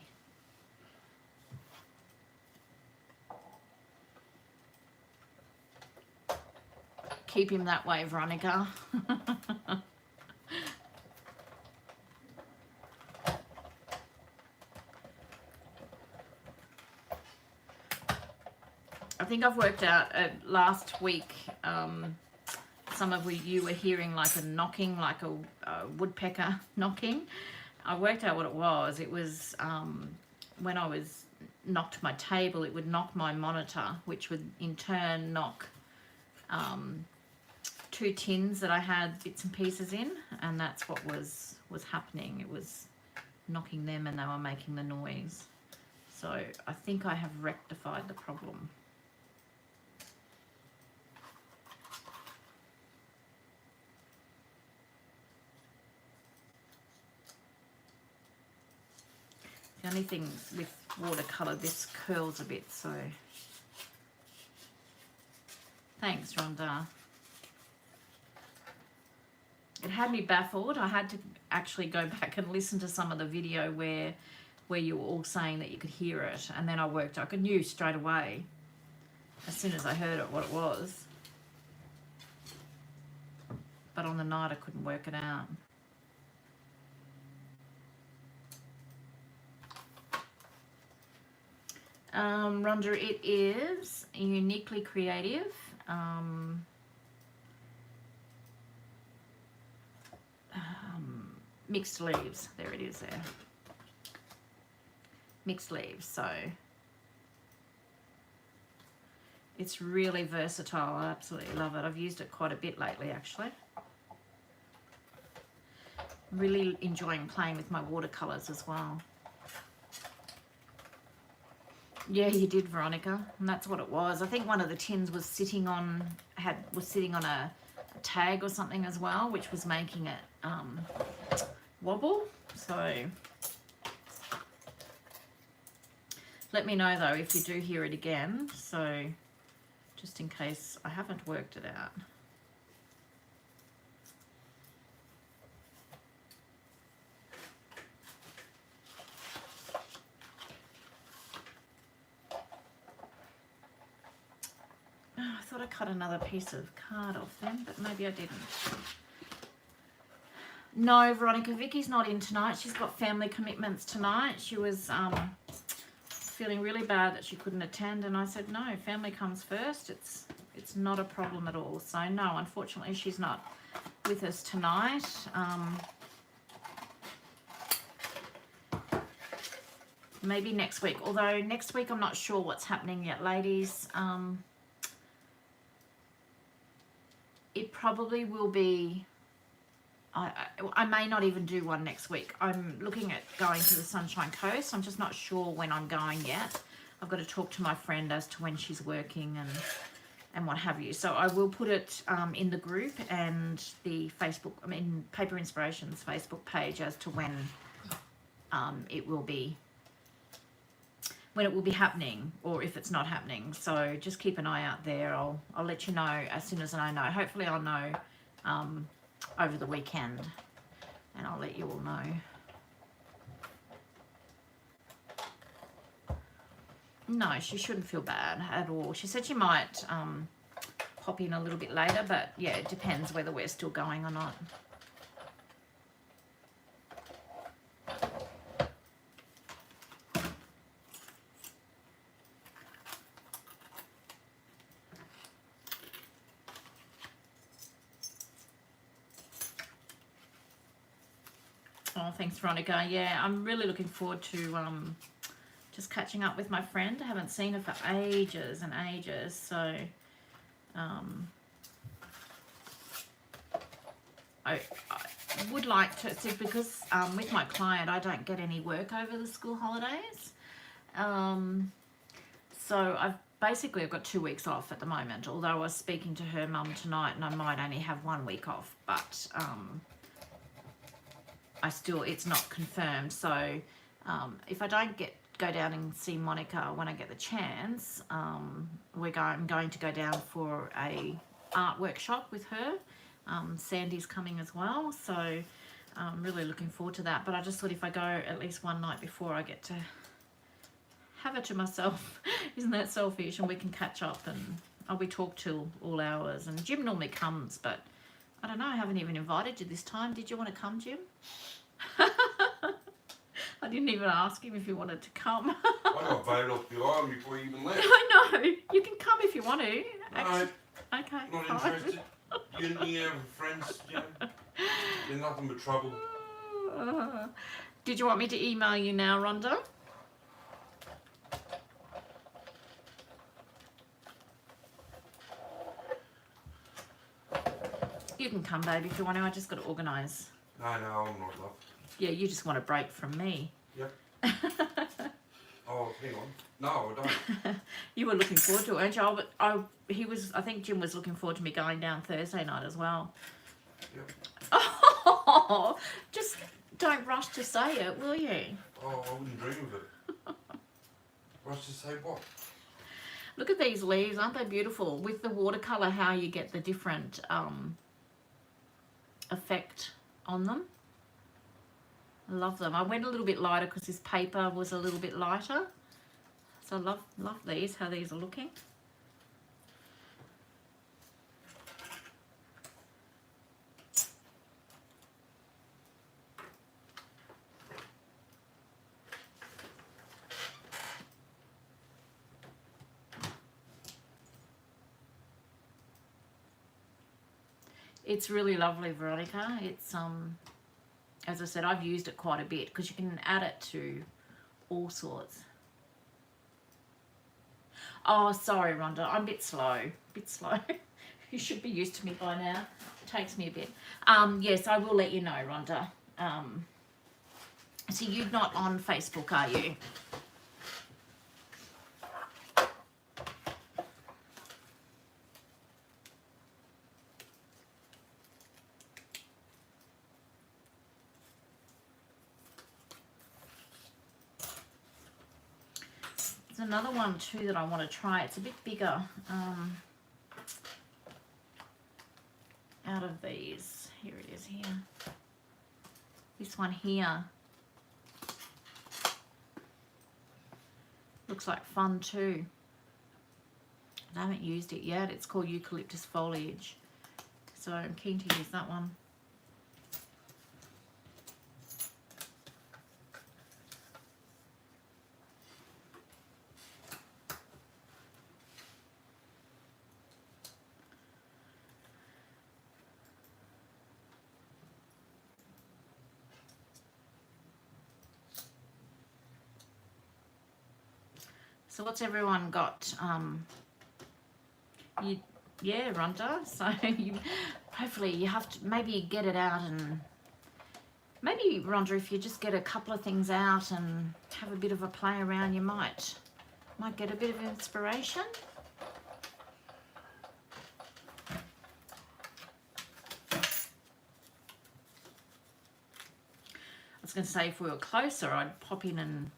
Keep him that way, Veronica. think I've worked out last week, some of you were hearing like a knocking, like a woodpecker knocking. I worked out what it was. It was when I was knocked my table, it would knock my monitor, which would in turn knock 2 tins that I had bits and pieces in, and that's what was happening. It was knocking them and they were making the noise. So I think I have rectified the problem. The only thing with watercolour, this curls a bit, so thanks, Rhonda. It had me baffled. I had to actually go back and listen to some of the video where you were all saying that you could hear it, and then I knew straight away as soon as I heard it what it was, but on the night I couldn't work it out. Rhonda, it is uniquely creative. Mixed leaves, there it is there. Mixed leaves, so it's really versatile. I absolutely love it. I've used it quite a bit lately, actually. Really enjoying playing with my watercolors as well. Yeah, you did, Veronica, and that's what it was. I think one of the tins was sitting on a tag or something as well, which was making it wobble. So let me know though if you do hear it again, so just in case I haven't worked it out. Oh, I thought I cut another piece of card off then, but maybe I didn't. No, Veronica, Vicky's not in tonight. She's got family commitments tonight. She was feeling really bad that she couldn't attend, and I said, no, family comes first. It's not a problem at all. So no, unfortunately, she's not with us tonight. Maybe next week, although next week I'm not sure what's happening yet, ladies. It probably will be, I may not even do one next week. I'm looking at going to the Sunshine Coast. I'm just not sure when I'm going yet. I've got to talk to my friend as to when she's working and what have you. So I will put it in the group and the Facebook, Paper Inspirations Facebook page as to when it will be happening, or if it's not happening. So just keep an eye out there. I'll let you know as soon as I know. Hopefully I'll know over the weekend, and I'll let you all know. No, she shouldn't feel bad at all. She said she might pop in a little bit later, but yeah, it depends whether we're still going or not. Oh, thanks, Veronica. Yeah, I'm really looking forward to just catching up with my friend. I haven't seen her for ages and ages, so I would like to see, because with my client I don't get any work over the school holidays, so I've got 2 weeks off at the moment, although I was speaking to her mum tonight and I might only have 1 week off, but it's not confirmed. So if I don't go down and see Monica when I get the chance, I'm going to go down for a art workshop with her. Sandy's coming as well, so I'm really looking forward to that. But I just thought if I go at least one night before, I get to have it to myself. Isn't that selfish? And we can catch up, and we talk till all hours. And Jim normally comes, but I don't know, I haven't even invited you this time. Did you want to come, Jim? I didn't even ask him if he wanted to come. I got voted off the island before you even left. I know. You can come if you want to. No, Okay. not fine. interested. You and your friends, you know, they're nothing but trouble. Did you want me to email you now, Rhonda? You can come, babe, if you want to. I just got to organise. No, I'm not, love. Yeah, you just want a break from me. Yep. Oh, hang on. No, I don't. You were looking forward to it, weren't you? I think Jim was looking forward to me going down Thursday night as well. Yep. Oh, just don't rush to say it, will you? Oh, I wouldn't dream of it. Rush to say what? Look at these leaves, aren't they beautiful? With the watercolour, how you get the different effect on them. I love them. I went a little bit lighter because this paper was a little bit lighter. So I love these, how these are looking. It's really lovely, Veronica. It's as I said, I've used it quite a bit because you can add it to all sorts. Oh, sorry, Rhonda. I'm a bit slow. You should be used to me by now. It takes me a bit. Yes, I will let you know, Rhonda. So you're not on Facebook, are you? There's another one too that I want to try. It's a bit bigger. Out of these, here it is here. This one here looks like fun too. I haven't used it yet. It's called Eucalyptus Foliage, so I'm keen to use that one. So what's everyone got? Yeah, Rhonda. So hopefully you have to maybe get it out, and maybe, Rhonda, if you just get a couple of things out and have a bit of a play around, you might get a bit of inspiration. I was going to say if we were closer, I'd pop in and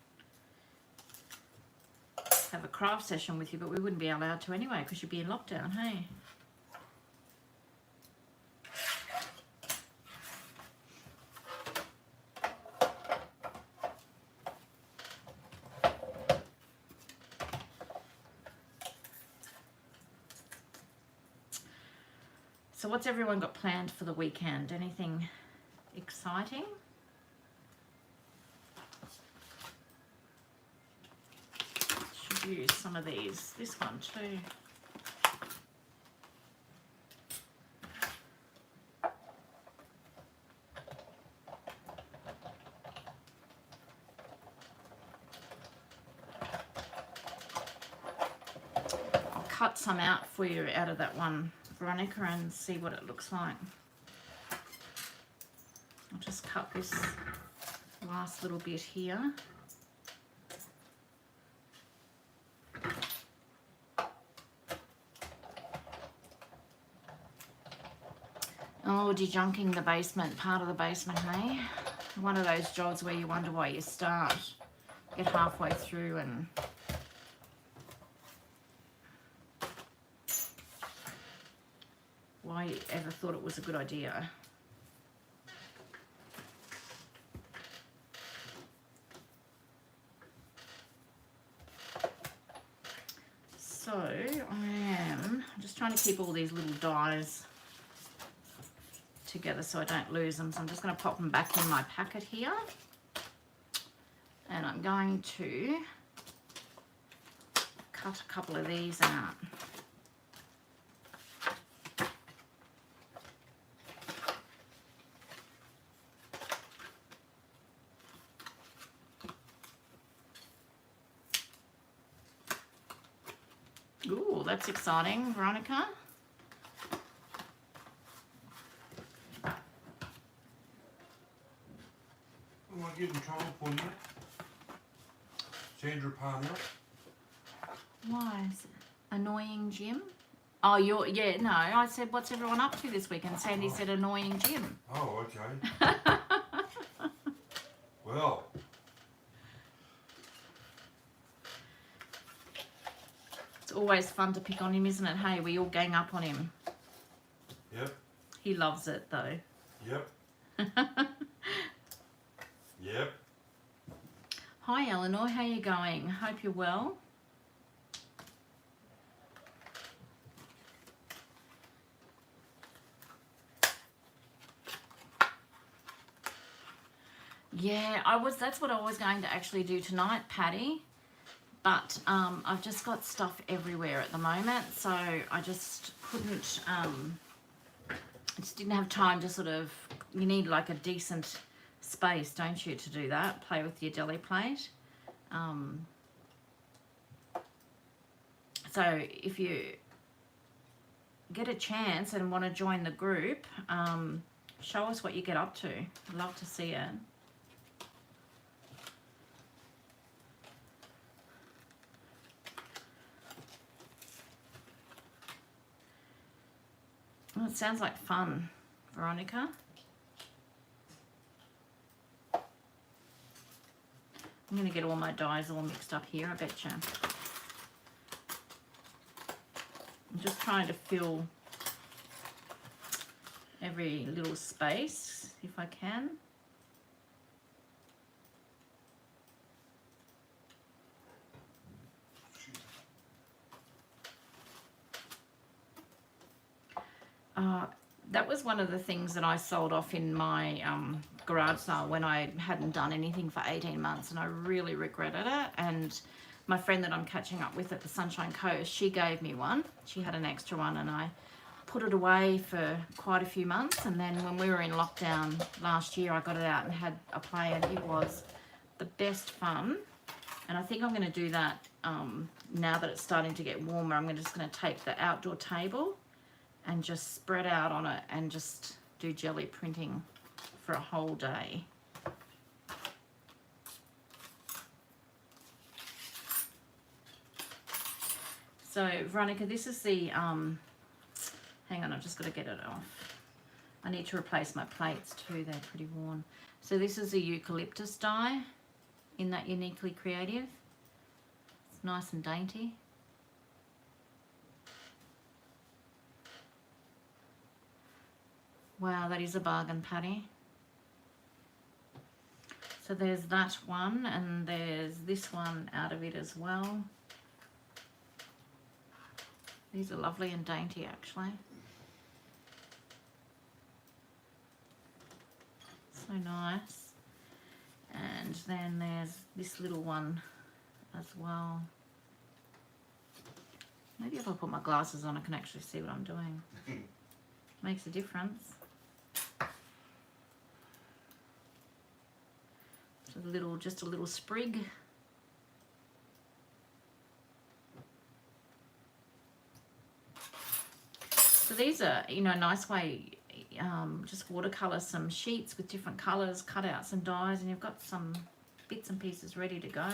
have a craft session with you, but we wouldn't be allowed to anyway because you'd be in lockdown, hey? So what's everyone got planned for the weekend? Anything exciting? Use some of these. This one too. I'll cut some out for you out of that one, Veronica, and see what it looks like. I'll just cut this last little bit here. Oh, dejunking the basement, part of the basement, hey? One of those jobs where you wonder why you start. Get halfway through and why you ever thought it was a good idea. So I'm just trying to keep all these little dies together so I don't lose them. So I'm just going to pop them back in my packet here. And I'm going to cut a couple of these out. Ooh, that's exciting, Veronica. Am I getting in trouble for you? Sandra Parnell? Why? Is it annoying Jim? Oh, yeah, no, I said, what's everyone up to this weekend? Sandy said annoying Jim. Oh, okay. Well, it's always fun to pick on him, isn't it? Hey, we all gang up on him. yep, He loves it, though. yep, yep. Hi, Eleanor. How you going? Hope you're well. Yeah, that's what I was going to actually do tonight, Patty. But I've just got stuff everywhere at the moment, so I just couldn't, I just didn't have time to sort of, you need like a decent space, don't you, to do that, play with your deli plate. So if you get a chance and want to join the group, show us what you get up to. I'd love to see it. Well, it sounds like fun, Veronica. I'm going to get all my dyes all mixed up here, I bet you. I'm just trying to fill every little space if I can. That was one of the things that I sold off in my garage sale when I hadn't done anything for 18 months, and I really regretted it. And my friend that I'm catching up with at the Sunshine Coast, she gave me one. She had an extra one, and I put it away for quite a few months. And then when we were in lockdown last year, I got it out and had a play, and it was the best fun. And I think I'm going to do that now that it's starting to get warmer. I'm just going to take the outdoor table and just spread out on it and just do jelly printing for a whole day. So Veronica, this is the, hang on, I've just got to get it off. I need to replace my plates too, they're pretty worn. So this is a eucalyptus dye in that Uniquely Creative. It's nice and dainty. Wow, that is a bargain, Patty. So there's that one, and there's this one out of it as well. These are lovely and dainty, actually. So nice. And then there's this little one as well. Maybe if I put my glasses on, I can actually see what I'm doing. Makes a difference. Just a little sprig. So these are, you know, a nice way, just watercolor some sheets with different colors, cut out some dies, and you've got some bits and pieces ready to go.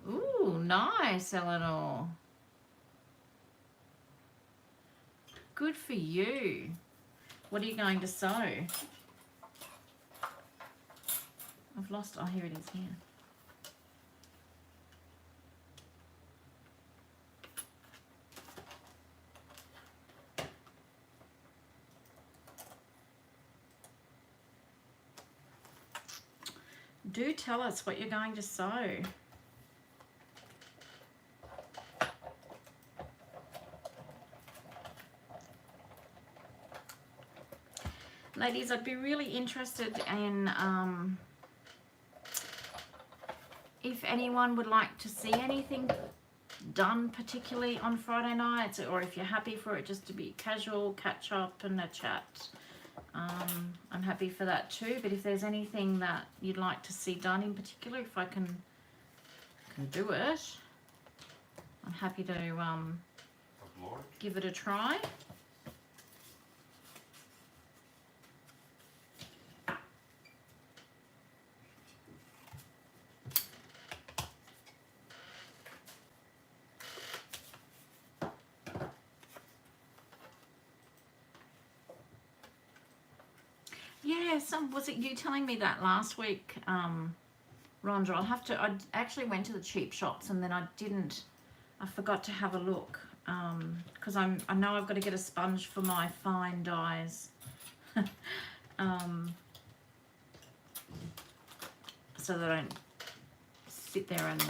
Ooh, nice, Eleanor. Good for you. What are you going to sew? I've lost, oh, here it is, here. Do tell us what you're going to sew. Ladies, I'd be really interested in if anyone would like to see anything done particularly on Friday nights, or if you're happy for it just to be casual catch up and a chat. I'm happy for that too, but if there's anything that you'd like to see done in particular, if I can do it, I'm happy to give it a try. Yeah, was it you telling me that last week, Rhonda? I actually went to the cheap shops and then I forgot to have a look, because I know I've got to get a sponge for my fine dyes, so that I don't sit there and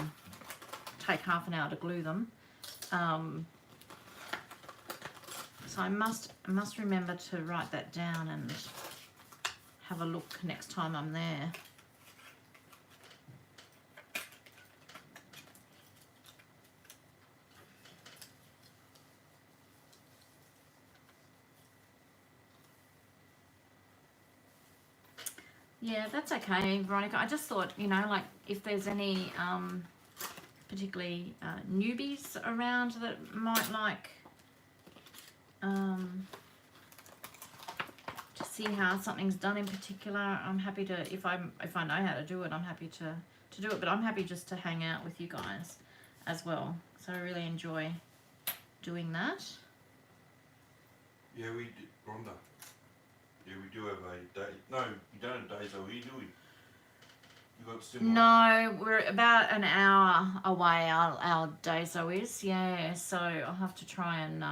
take half an hour to glue them. So I must remember to write that down and have a look next time I'm there. Yeah, that's okay, Veronica. I just thought, like if there's any particularly newbies around that might like to see how something's done in particular, I'm happy to, if I know how to do it, I'm happy to do it, but I'm happy just to hang out with you guys as well. So I really enjoy doing that. Yeah, we did, Rhonda. Yeah, we do have a day. No, we don't have days over here, do we? You got similar? No, we're about an hour away, our Dazo is, yeah, so I'll have to try and,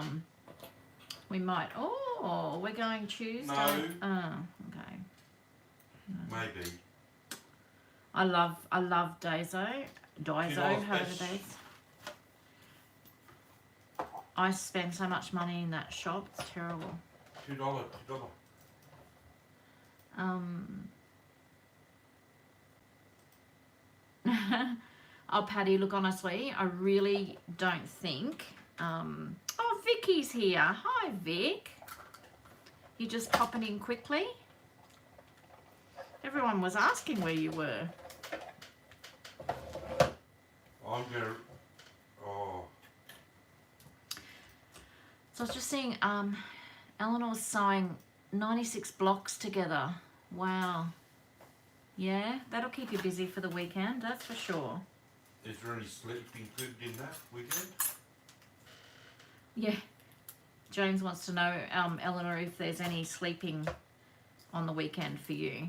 we might, we're going Tuesday? No. Oh, okay. No. Maybe. I love Dazo, however days. I spend so much money in that shop, it's terrible. $2. Oh, Patty, look, honestly, I really don't think, oh, Vicky's here. Hi, Vic. You just popping in quickly? Everyone was asking where you were. I'm gonna. Oh. So I was just seeing, Eleanor's sewing 96 blocks together. Wow. Yeah, that'll keep you busy for the weekend, that's for sure. Is there any sleeping included in that weekend? Yeah. James wants to know, Eleanor, if there's any sleeping on the weekend for you.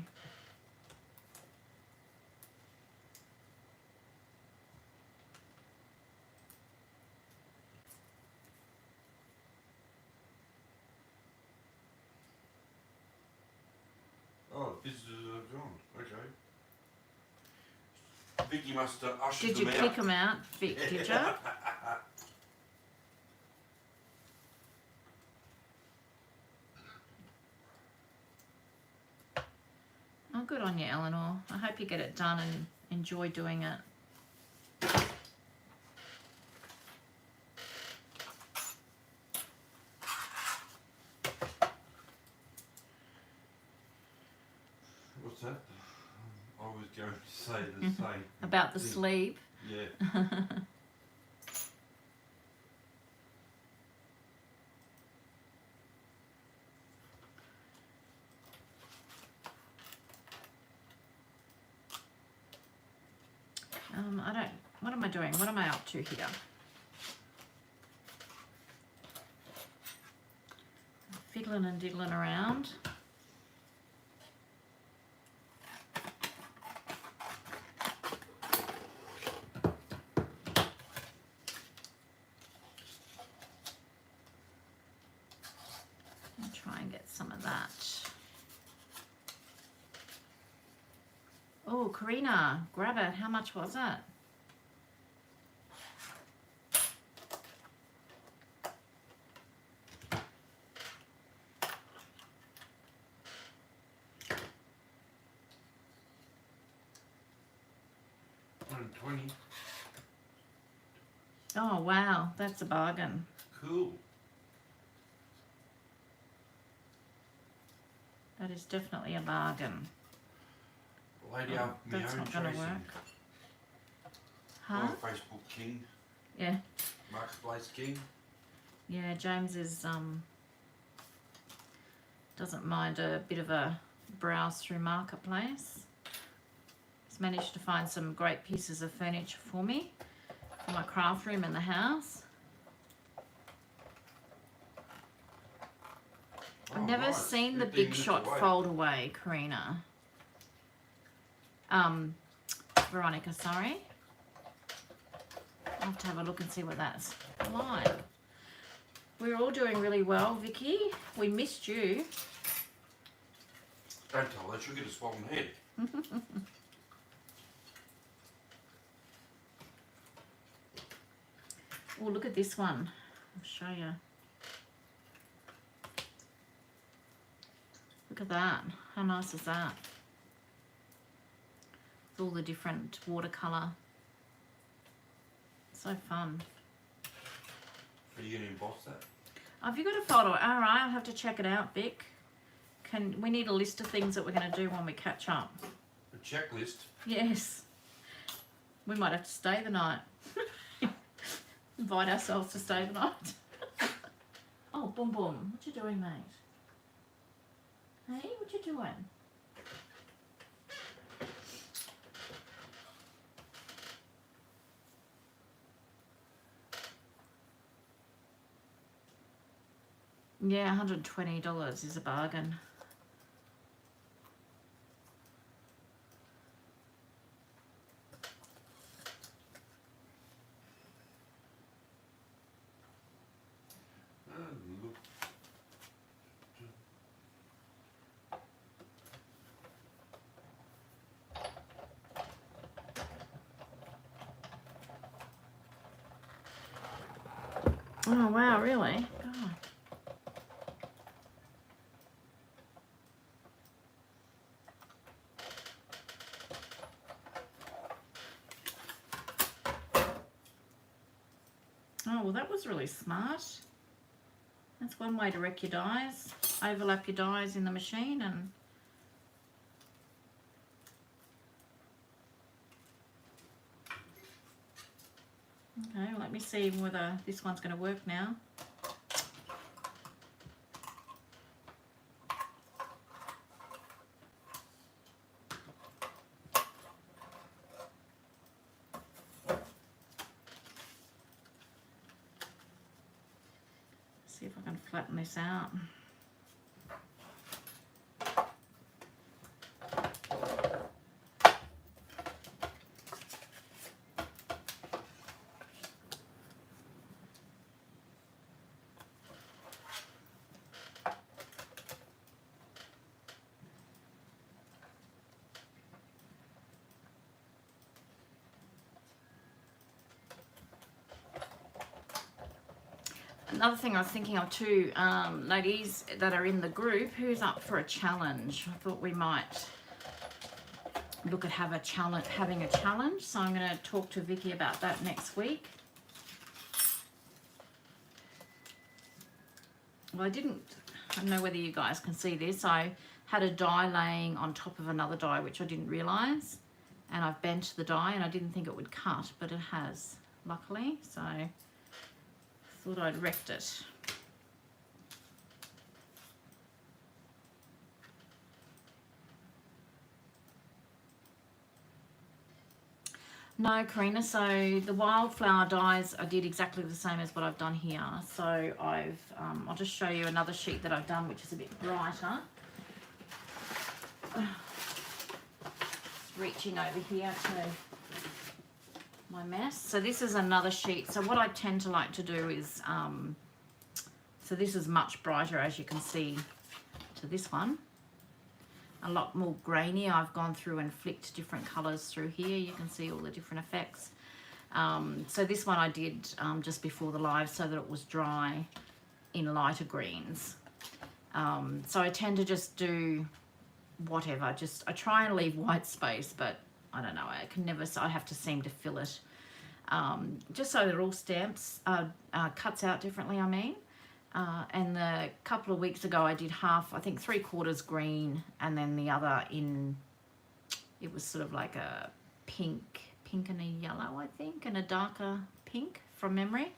Oh, visitors have gone. Okay. Vicky must have ushered Did you them pick out. them out, Vic, did you? Oh, good on you, Eleanor. I hope you get it done and enjoy doing it. What's that? I was going to say the same. About the thing. sleep. Yeah. What am I doing? What am I up to here? Fiddling and diddling around. I'll try and get some of that. Oh, Karina, grab it. How much was it? 20. Oh wow, that's a bargain. Cool. That is definitely a bargain. Lady Oh, up my that's own not gonna chasing. work. Huh? Oh, Facebook King. Yeah. Marketplace King. Yeah, James is doesn't mind a bit of a browse through Marketplace. He's managed to find some great pieces of furniture for me for my craft room in the house. I've Oh, never nice. seen the 15 Big minutes Shot away. fold away, Karina. Veronica, sorry. I'll have to have a look and see what that's like. We're all doing really well, Vicky. We missed you. Don't tell her, she'll get a swollen head. Oh, look at this one. I'll show you. Look at that. How nice is that? With all the different watercolour. So fun. Are you going to emboss that? Have you got a photo? All right, I'll have to check it out, Vic. We need a list of things that we're going to do when we catch up. A checklist? Yes. We might have to stay the night. Invite ourselves to stay the night. Oh, Boom Boom. What you doing, mate? Hey, what you doing? Yeah, $120 is a bargain. Look. Oh, wow, really? God. Oh, well, that was really smart. That's one way to wreck your dies. Overlap your dies in the machine and... Okay, let me see whether this one's going to work now. See if I can flatten this out. Another thing I was thinking of too, ladies that are in the group, who's up for a challenge? I thought we might look at having a challenge. So I'm going to talk to Vicky about that next week. Well, I don't know whether you guys can see this. I had a die laying on top of another die, which I didn't realise. And I've bent the die and I didn't think it would cut, but it has, luckily. So thought I'd wrecked it. No, Karina, so the wildflower dies I did exactly the same as what I've done here. So I'll just show you another sheet that I've done which is a bit brighter. Just reaching over here to my mess. So this is another sheet. So what I tend to like to do is, so this is much brighter as you can see to this one. A lot more grainy. I've gone through and flicked different colours through here. You can see all the different effects. So this one I did just before the live so that it was dry in lighter greens. So I tend to just do whatever. I try and leave white space, but I don't know, I can never, I have to seem to fill it. Just so they're all stamps, cuts out differently, I mean. And a couple of weeks ago I did half, I think 3/4 green, and then the other in, it was sort of like a pink and a yellow, I think, and a darker pink from memory.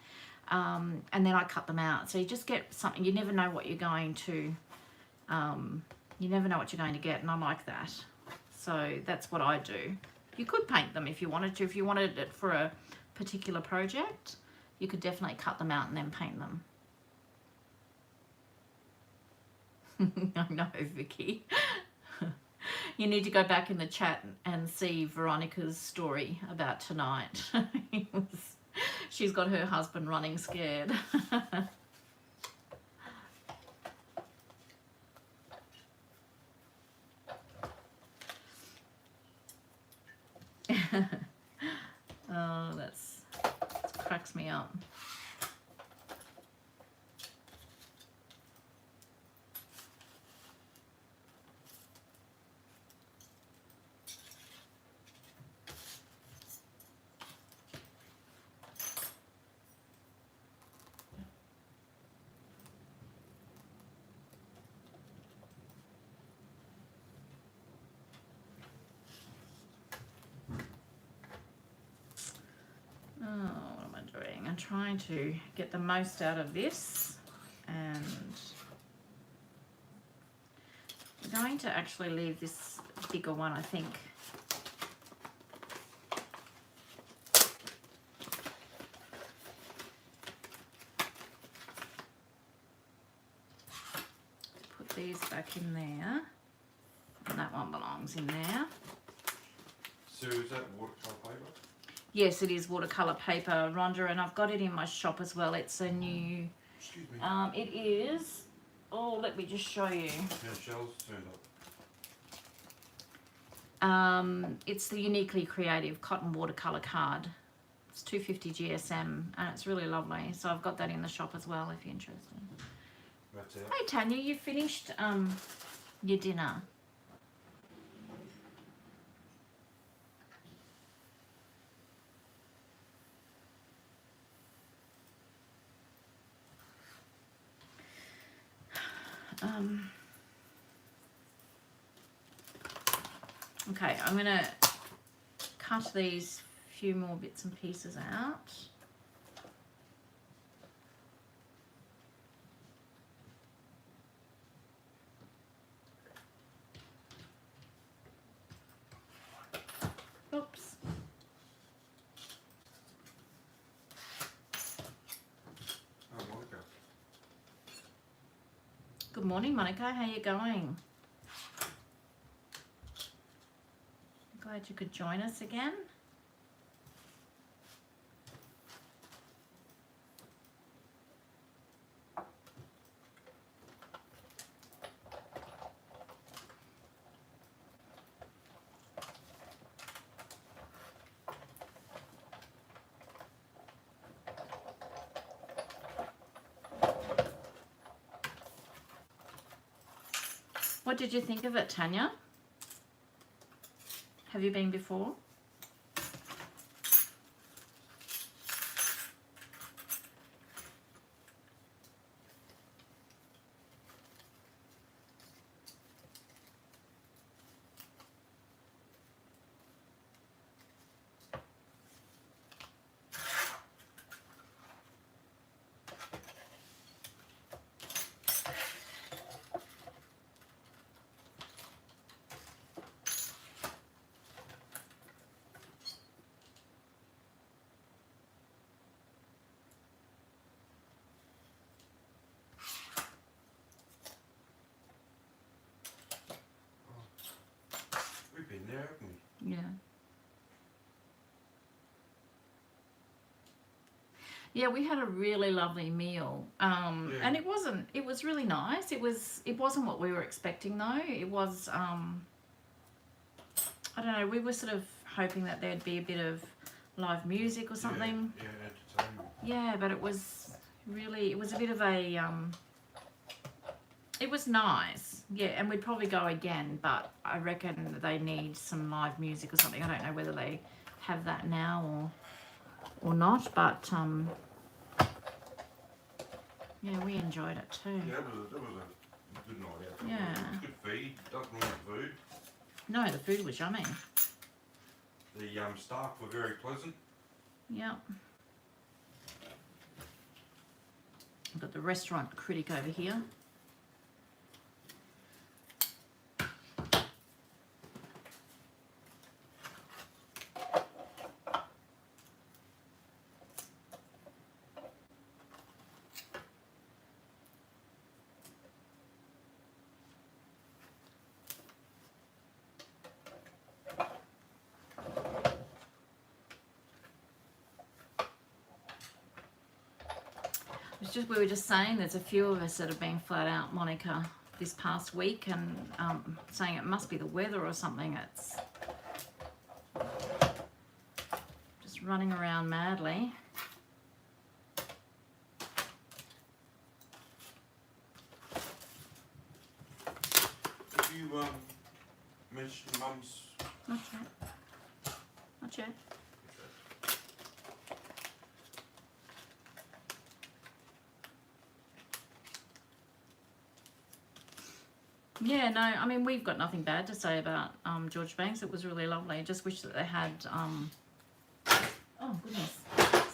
And then I cut them out. So you just get something, you never know what you're going to, get, and I like that. So that's what I do. You could paint them if you wanted to. If you wanted it for a particular project, you could definitely cut them out and then paint them. I know, Vicky. You need to go back in the chat and see Veronica's story about tonight. She's got her husband running scared. Oh, that cracks me up. I'm trying to get the most out of this, and I'm going to actually leave this bigger one, I think. Put these back in there, and that one belongs in there. So is that watercolour paper? Yes, it is watercolour paper, Rhonda, and I've got it in my shop as well. It's a new... Excuse me. It is... Oh, let me just show you. How shells turned up? It's the Uniquely Creative Cotton Watercolour card. It's 250 GSM, and it's really lovely. So I've got that in the shop as well, if you're interested. That's it. Hey, Tanya, you finished your dinner? Okay, I'm going to cut these few more bits and pieces out. Oops. Oh, Monica. Good morning, Monica. How you going? Glad you could join us again. What did you think of it, Tanya? Have you been before? We've been there, haven't we? Yeah. Yeah, we had a really lovely meal, and it was really nice. It wasn't what we were expecting though. It was, I don't know, we were sort of hoping that there'd be a bit of live music or something. Yeah, entertainment. Yeah, but it was a bit of a, It was nice, yeah, and we'd probably go again, but I reckon they need some live music or something. I don't know whether they have that now or not, but yeah, we enjoyed it too. Yeah, that was a good night out. Yeah. Good feed. Doesn't want food. No, the food was yummy. The staff were very pleasant. Yeah. I've got the restaurant critic over here. We were just saying there's a few of us that have been flat out, Monica, this past week, and saying it must be the weather or something. It's just running around madly. Have you mentioned Mum's? Not yet. Not yet. Yeah, no, I mean, we've got nothing bad to say about George Banks. It was really lovely. I just wish that they had, oh goodness,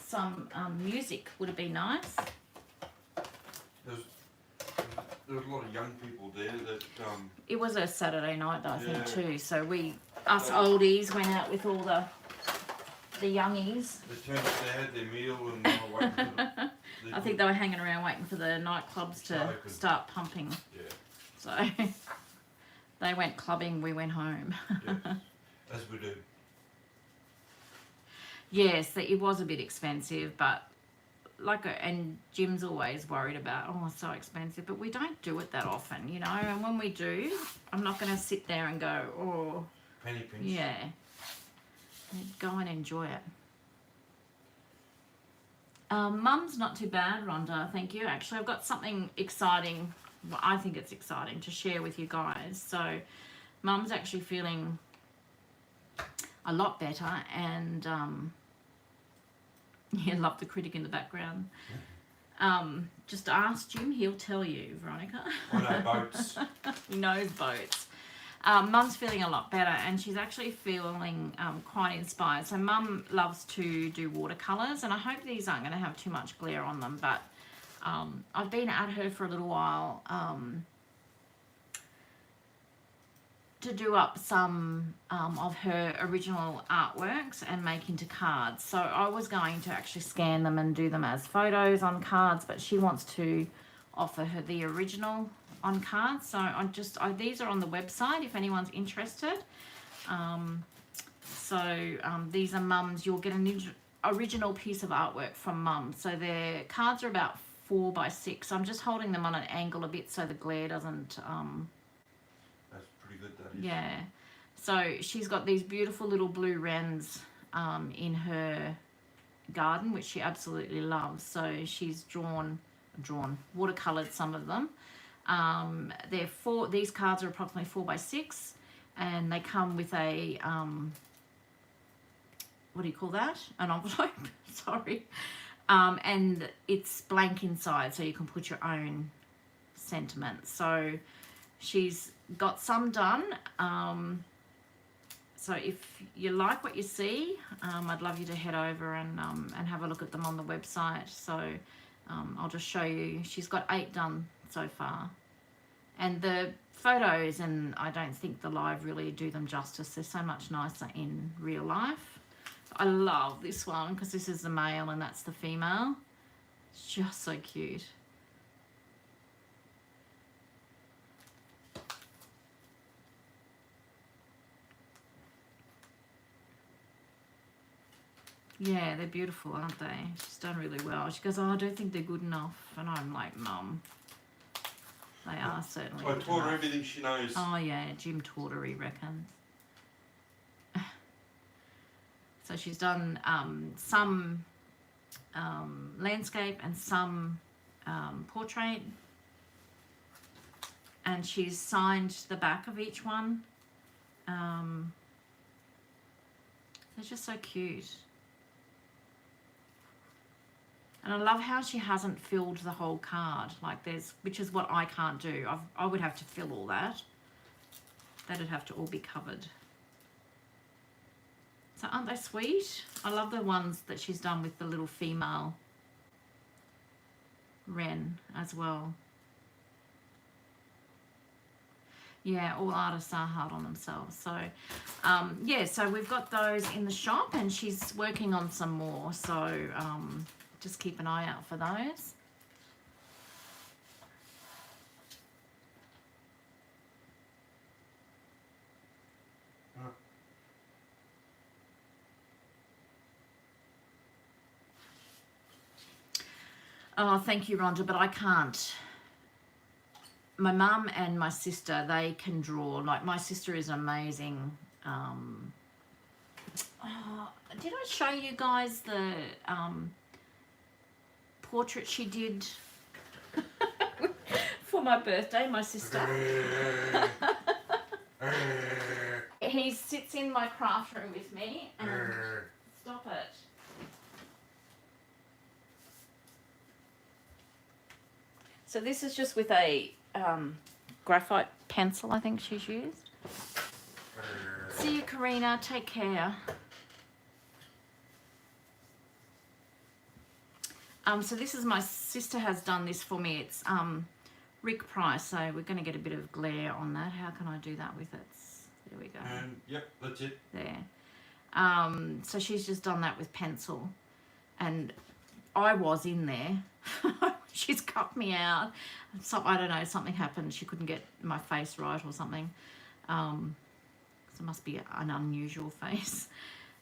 some music would have been nice. There was a lot of young people there that... It was a Saturday night, I think, Yeah. too. So us oldies went out with all the youngies. They had their meal and they were waiting for I think they were hanging around waiting for the nightclubs to start pumping. Yeah. So they went clubbing, we went home. Yes, as we do. Yes, it was a bit expensive, but and Jim's always worried about, oh, it's so expensive, but we don't do it that often, you know, and when we do, I'm not going to sit there and go, oh. Penny pinch. Yeah. Go and enjoy it. Mum's not too bad, Rhonda, thank you. Actually, I've got something exciting. Well, I think it's exciting to share with you guys. So Mum's actually feeling a lot better, and yeah, love the critic in the background. Just ask Jim, he'll tell you, Veronica. I know boats. He knows boats. Mum's feeling a lot better, and she's actually feeling quite inspired. So Mum loves to do watercolours, and I hope these aren't going to have too much glare on them, but I've been at her for a little while to do up some of her original artworks and make into cards. So I was going to actually scan them and do them as photos on cards, but she wants to offer her the original on cards. So these are on the website if anyone's interested. These are Mum's. You'll get an original piece of artwork from Mum. So their cards are about 4 by 6. I'm just holding them on an angle a bit so the glare doesn't... That's pretty good, that is. Yeah. So she's got these beautiful little blue wrens in her garden, which she absolutely loves. So she's watercolored some of them. These cards are approximately 4 by 6, and they come with a what do you call that? An envelope. Sorry. And it's blank inside, so you can put your own sentiments. So she's got some done. So if you like what you see, I'd love you to head over and have a look at them on the website. So I'll just show you. She's got 8 done so far. And the photos, and I don't think the live really do them justice. They're so much nicer in real life. I love this one because this is the male and that's the female. It's just so cute. Yeah, they're beautiful, aren't they? She's done really well. She goes, oh, I don't think they're good enough. And I'm like, Mum, they are certainly I good taught her enough. everything she knows. Oh, yeah, Jim taught her, he reckons. So she's done some landscape and some portrait. and she's signed the back of each one. They're just so cute. And I love how she hasn't filled the whole card, like which is what I can't do. I would have to fill all that. That'd have to all be covered. So aren't they sweet? I love the ones that she's done with the little female wren as well. Yeah, all artists are hard on themselves. So, yeah, so we've got those in the shop, and she's working on some more. So, just keep an eye out for those. Oh, thank you, Rhonda, but I can't. My mum and my sister, they can draw. Like, my sister is amazing. Did I show you guys the portrait she did for my birthday, my sister? He sits in my craft room with me and stop it. So this is just with a graphite pencil, I think she's used. See you, Karina. Take care. So this is my sister has done this for me. It's Rick Price. So we're going to get a bit of glare on that. How can I do that with it? There we go. Yep, that's it. There. So she's just done that with pencil, and I was in there. She's cut me out. I don't know, something happened. She couldn't get my face right or something. So it must be an unusual face.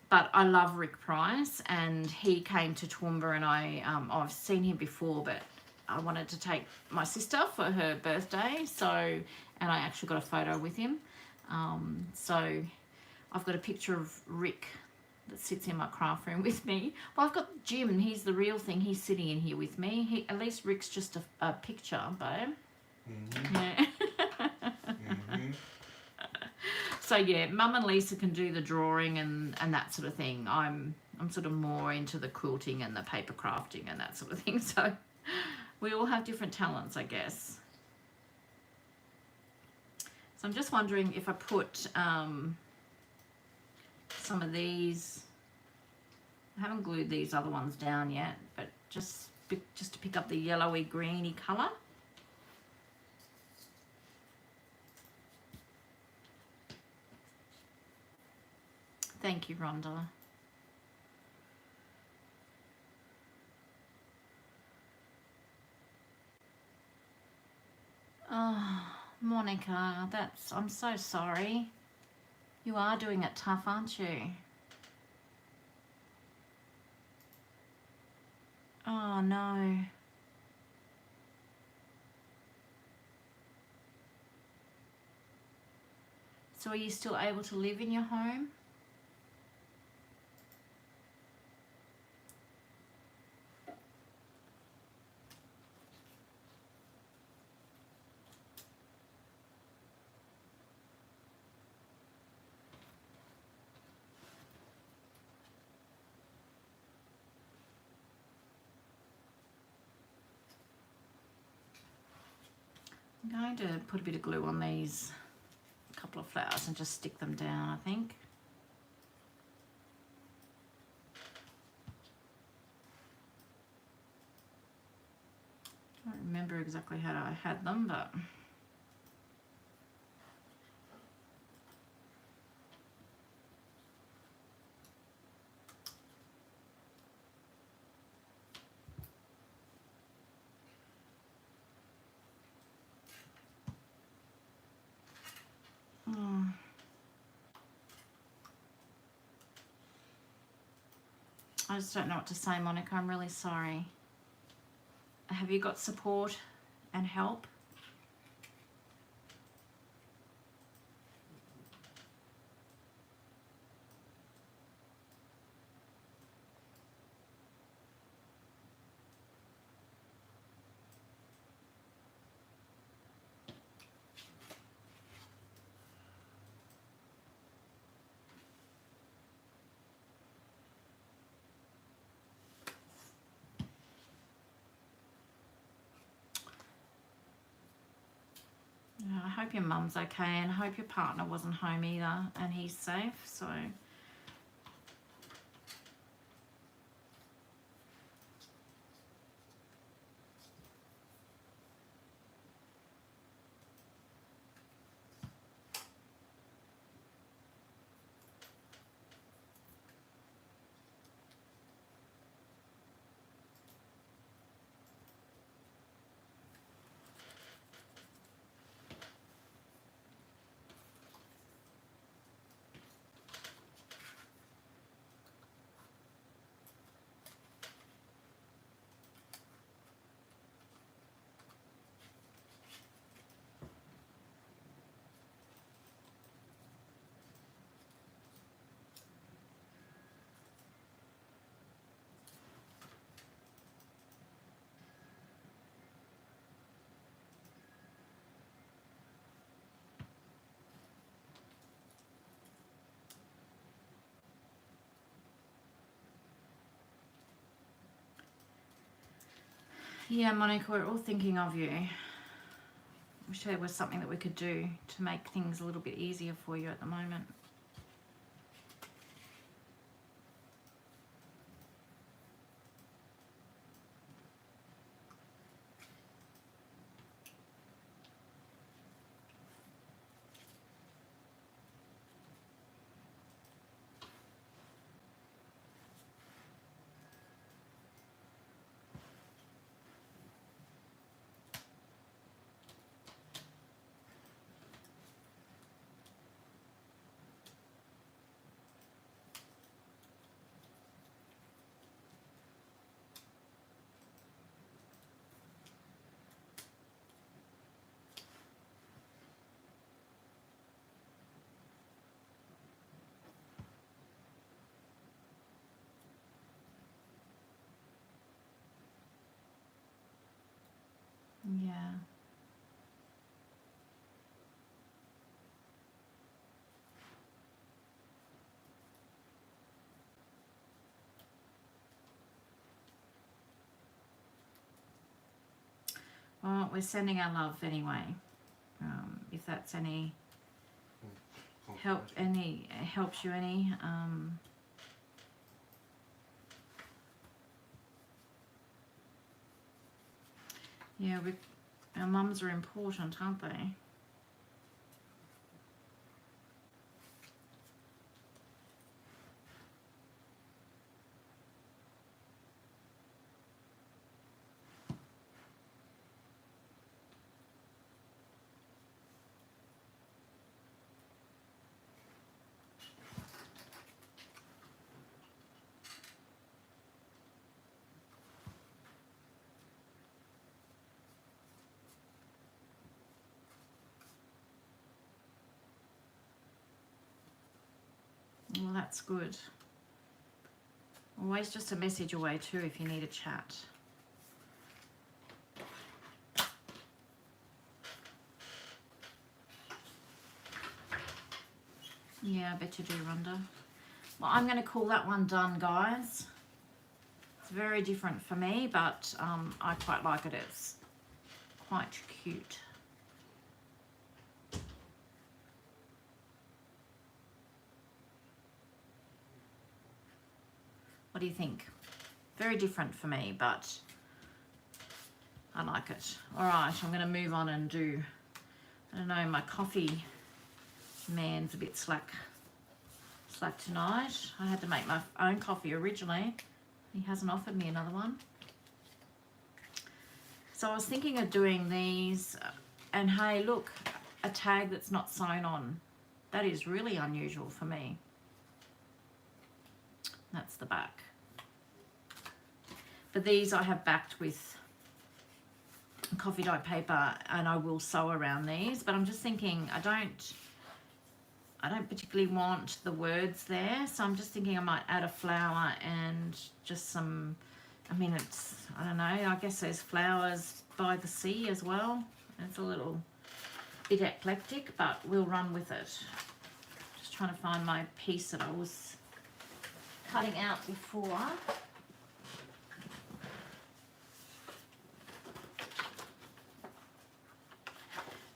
But I love Rick Price, and he came to Toowoomba, and I've seen him before, but I wanted to take my sister for her birthday. And I actually got a photo with him. So I've got a picture of Rick that sits in my craft room with me. Well, I've got Jim. He's the real thing. He's sitting in here with me. At least Rick's just a picture, babe. Mm-hmm. Yeah. Mm-hmm. So yeah, Mum and Lisa can do the drawing and that sort of thing. I'm sort of more into the quilting and the paper crafting and that sort of thing. So we all have different talents, I guess. So I'm just wondering if I put some of these. I haven't glued these other ones down yet, but just to pick up the yellowy greeny colour. Thank you, Rhonda. Oh, Monica, I'm so sorry. You are doing it tough, aren't you? Oh, no. So are you still able to live in your home? I'm going to put a bit of glue on these couple of flowers and just stick them down, I think. I don't remember exactly how I had them, but I just don't know what to say, Monica. I'm really sorry. Have you got support and help? hope your mum's okay, and hope your partner wasn't home either and he's safe. So yeah, Monica, we're all thinking of you. Wish there was something that we could do to make things a little bit easier for you at the moment. Yeah. Well, we're sending our love anyway. If that's any helps you any. Yeah, our mums are important, aren't they? Well, that's good. Always just a message away too if you need a chat. Yeah, I bet you do, Rhonda. Well, I'm going to call that one done, guys. It's very different for me, but I quite like it. It's quite cute. What do you think? Very different for me, but I like it. All right, I'm going to move on and do, I don't know, my coffee man's a bit slack tonight. I had to make my own coffee originally. He hasn't offered me another one. So I was thinking of doing these, and hey, look, a tag that's not sewn on. That is really unusual for me. That's the back. But these I have backed with coffee dye paper, and I will sew around these. But I'm just thinking, I don't particularly want the words there, so I'm just thinking I might add a flower and just some, I mean, it's, I don't know, I guess there's flowers by the sea as well. It's a little bit eclectic, but we'll run with it. Just trying to find my piece that I was cutting out before.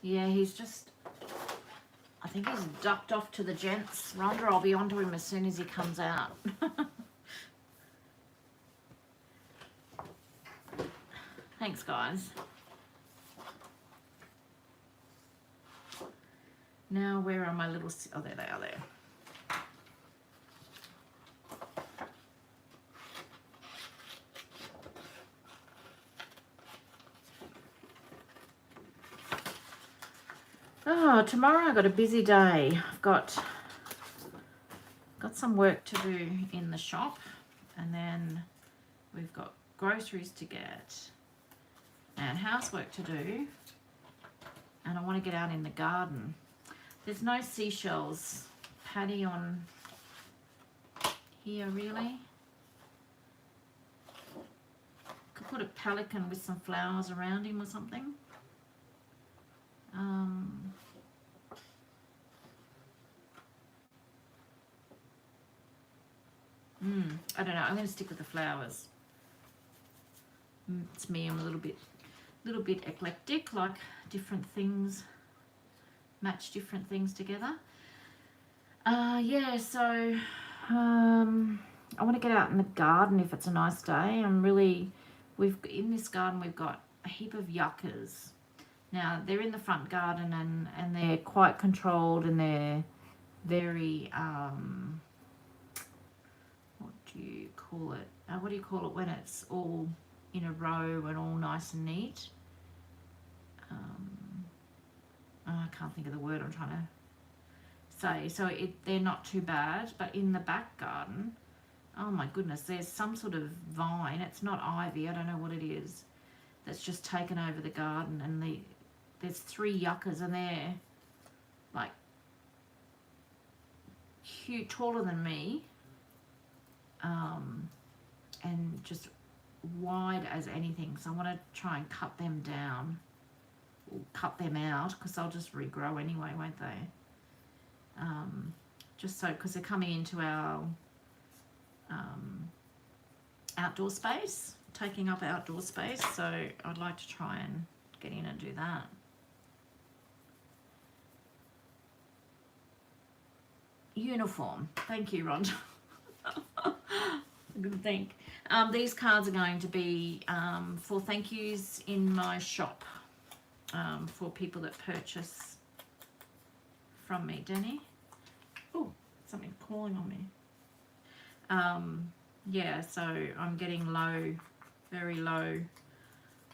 Yeah, he's just think he's ducked off to the gents. Rhonda, I'll be onto him as soon as he comes out. Thanks, guys. Now, where are my little... Oh, there they are there. Oh, tomorrow I've got a busy day. I've got some work to do in the shop, and then we've got groceries to get and housework to do, and I want to get out in the garden. There's no seashells, Patty, on here really. Could put a pelican with some flowers around him or something. I don't know. I'm going to stick with the flowers. It's me. I'm a little bit eclectic, like different things, match different things together. Yeah. So I want to get out in the garden if it's a nice day. In this garden we've got a heap of yuccas. Now they're in the front garden and they're quite controlled, and they're very what do you call it when it's all in a row and all nice and neat? I can't think of the word I'm trying to say. So they're not too bad, but in the back garden, oh my goodness, there's some sort of vine. It's not ivy, I don't know what it is, that's just taken over the garden, and there's 3 yuccas, and they're like huge, taller than me, and just wide as anything. So I want to try and cut them down, or cut them out, because they'll just regrow anyway, won't they? Just so, because they're coming into our outdoor space, taking up outdoor space, so I'd like to try and get in and do that. Uniform. Thank you, Rhonda. Good think. These cards are going to be for thank yous in my shop, for people that purchase from me. Denny? Oh, something calling on me. Yeah, so I'm getting low, very low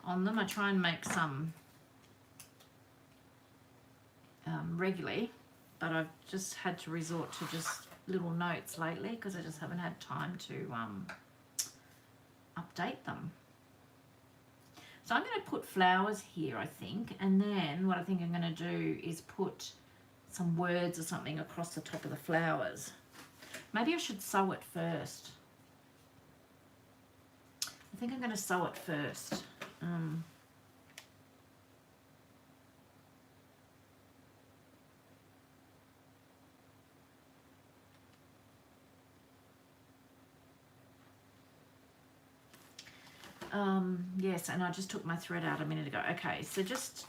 on them. I try and make some regularly, but I've just had to resort to just little notes lately because I just haven't had time to update them. So I'm going to put flowers here, I think, and then what I think I'm going to do is put some words or something across the top of the flowers. Maybe I should sew it first. I think I'm going to sew it first. Yes, and I just took my thread out a minute ago. Okay, so just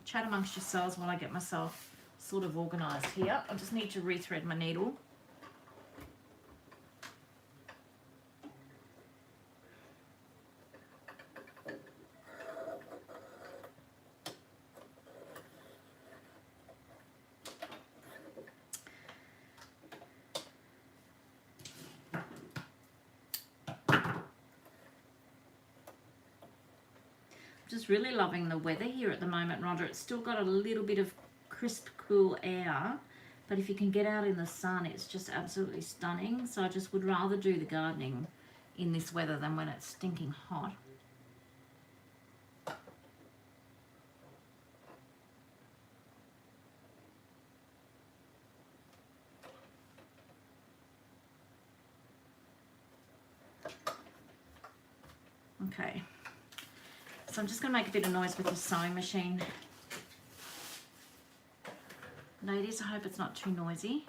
chat amongst yourselves while I get myself sort of organised here. I just need to rethread my needle. Just really loving the weather here at the moment, Rhonda. It's still got a little bit of crisp, cool air, but if you can get out in the sun, it's just absolutely stunning. So I just would rather do the gardening in this weather than when it's stinking hot. Okay. So I'm just going to make a bit of noise with the sewing machine. Ladies, I hope it's not too noisy.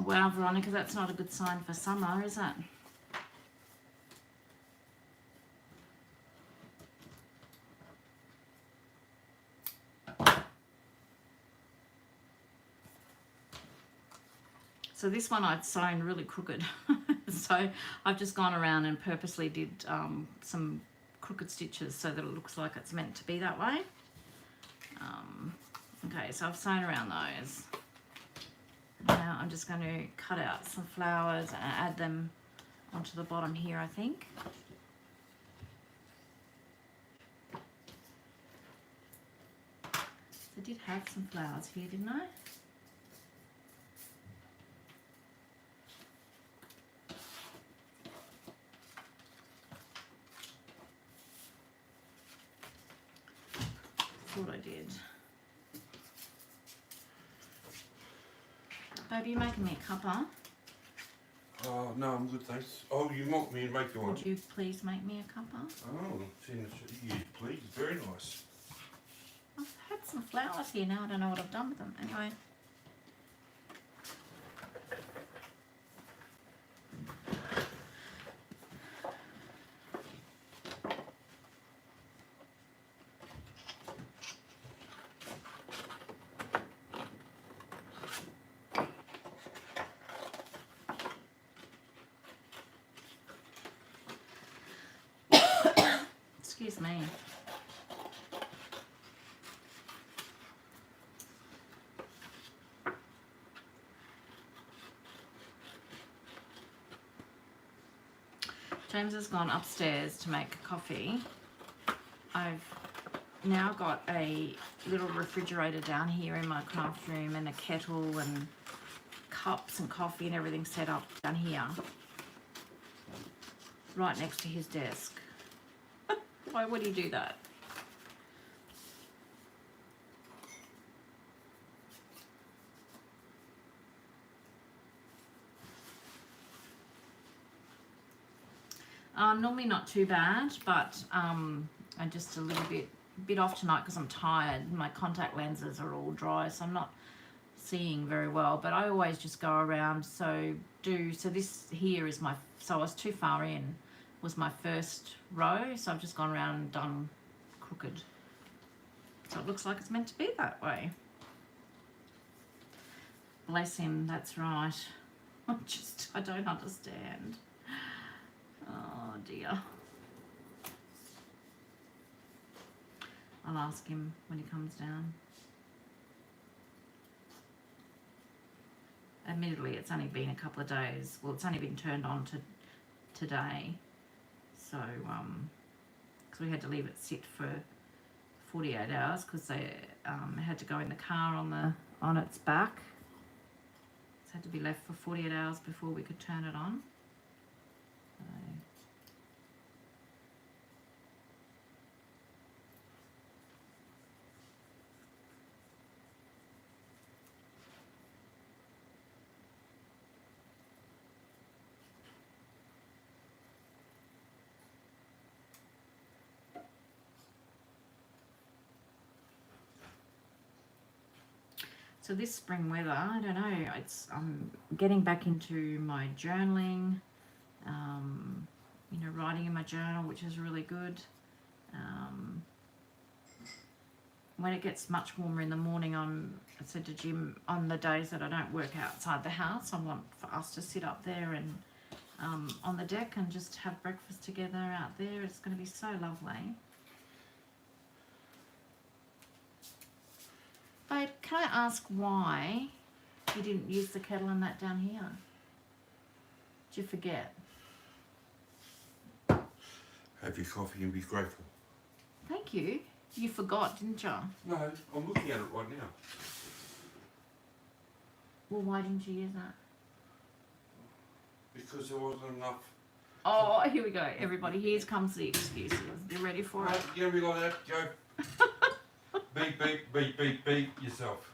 Oh wow, Veronica, that's not a good sign for summer, is it? So this one I'd sewn really crooked. So I've just gone around and purposely did some crooked stitches so that it looks like it's meant to be that way. Okay, so I've sewn around those. Now I'm just going to cut out some flowers and add them onto the bottom here, I think. I did have some flowers here, didn't I? Thought I did. Babe, you making me a cuppa? Oh, no, I'm good, thanks. Oh, you want me to make you one? Would you please make me a cuppa? Oh, yes, please. Very nice. I've had some flowers here now. I don't know what I've done with them. Anyway. Excuse me. James has gone upstairs to make coffee. I've now got a little refrigerator down here in my craft room and a kettle and cups and coffee and everything set up down here, right next to his desk. Why would he do that? Normally not too bad, but I'm just a little bit off tonight because I'm tired. My contact lenses are all dry, so I'm not seeing very well. But I always just go around. So this here is my. So I was too far in. Was my first row, so I've just gone around and done crooked. So it looks like it's meant to be that way. Bless him. That's right. I don't understand. Oh dear. I'll ask him when he comes down. Admittedly, it's only been a couple of days. Well, it's only been turned on to today. So, because we had to leave it sit for 48 hours because they had to go in the car on its back. It had to be left for 48 hours before we could turn it on. So this spring weather, I don't know, I'm getting back into my journaling, writing in my journal, which is really good. When it gets much warmer in the morning, I said to Jim, on the days that I don't work outside the house, I want for us to sit up there and on the deck and just have breakfast together out there. It's going to be so lovely. Babe, can I ask why you didn't use the kettle and that down here? Did you forget? Have your coffee and be grateful. Thank you. You forgot, didn't you? No, I'm looking at it right now. Well, why didn't you use that? Because there wasn't enough. Oh, here we go. Everybody, here comes the excuses. You ready for it? You don't be like that. Go. Beep, beep, beep, beep, beep yourself.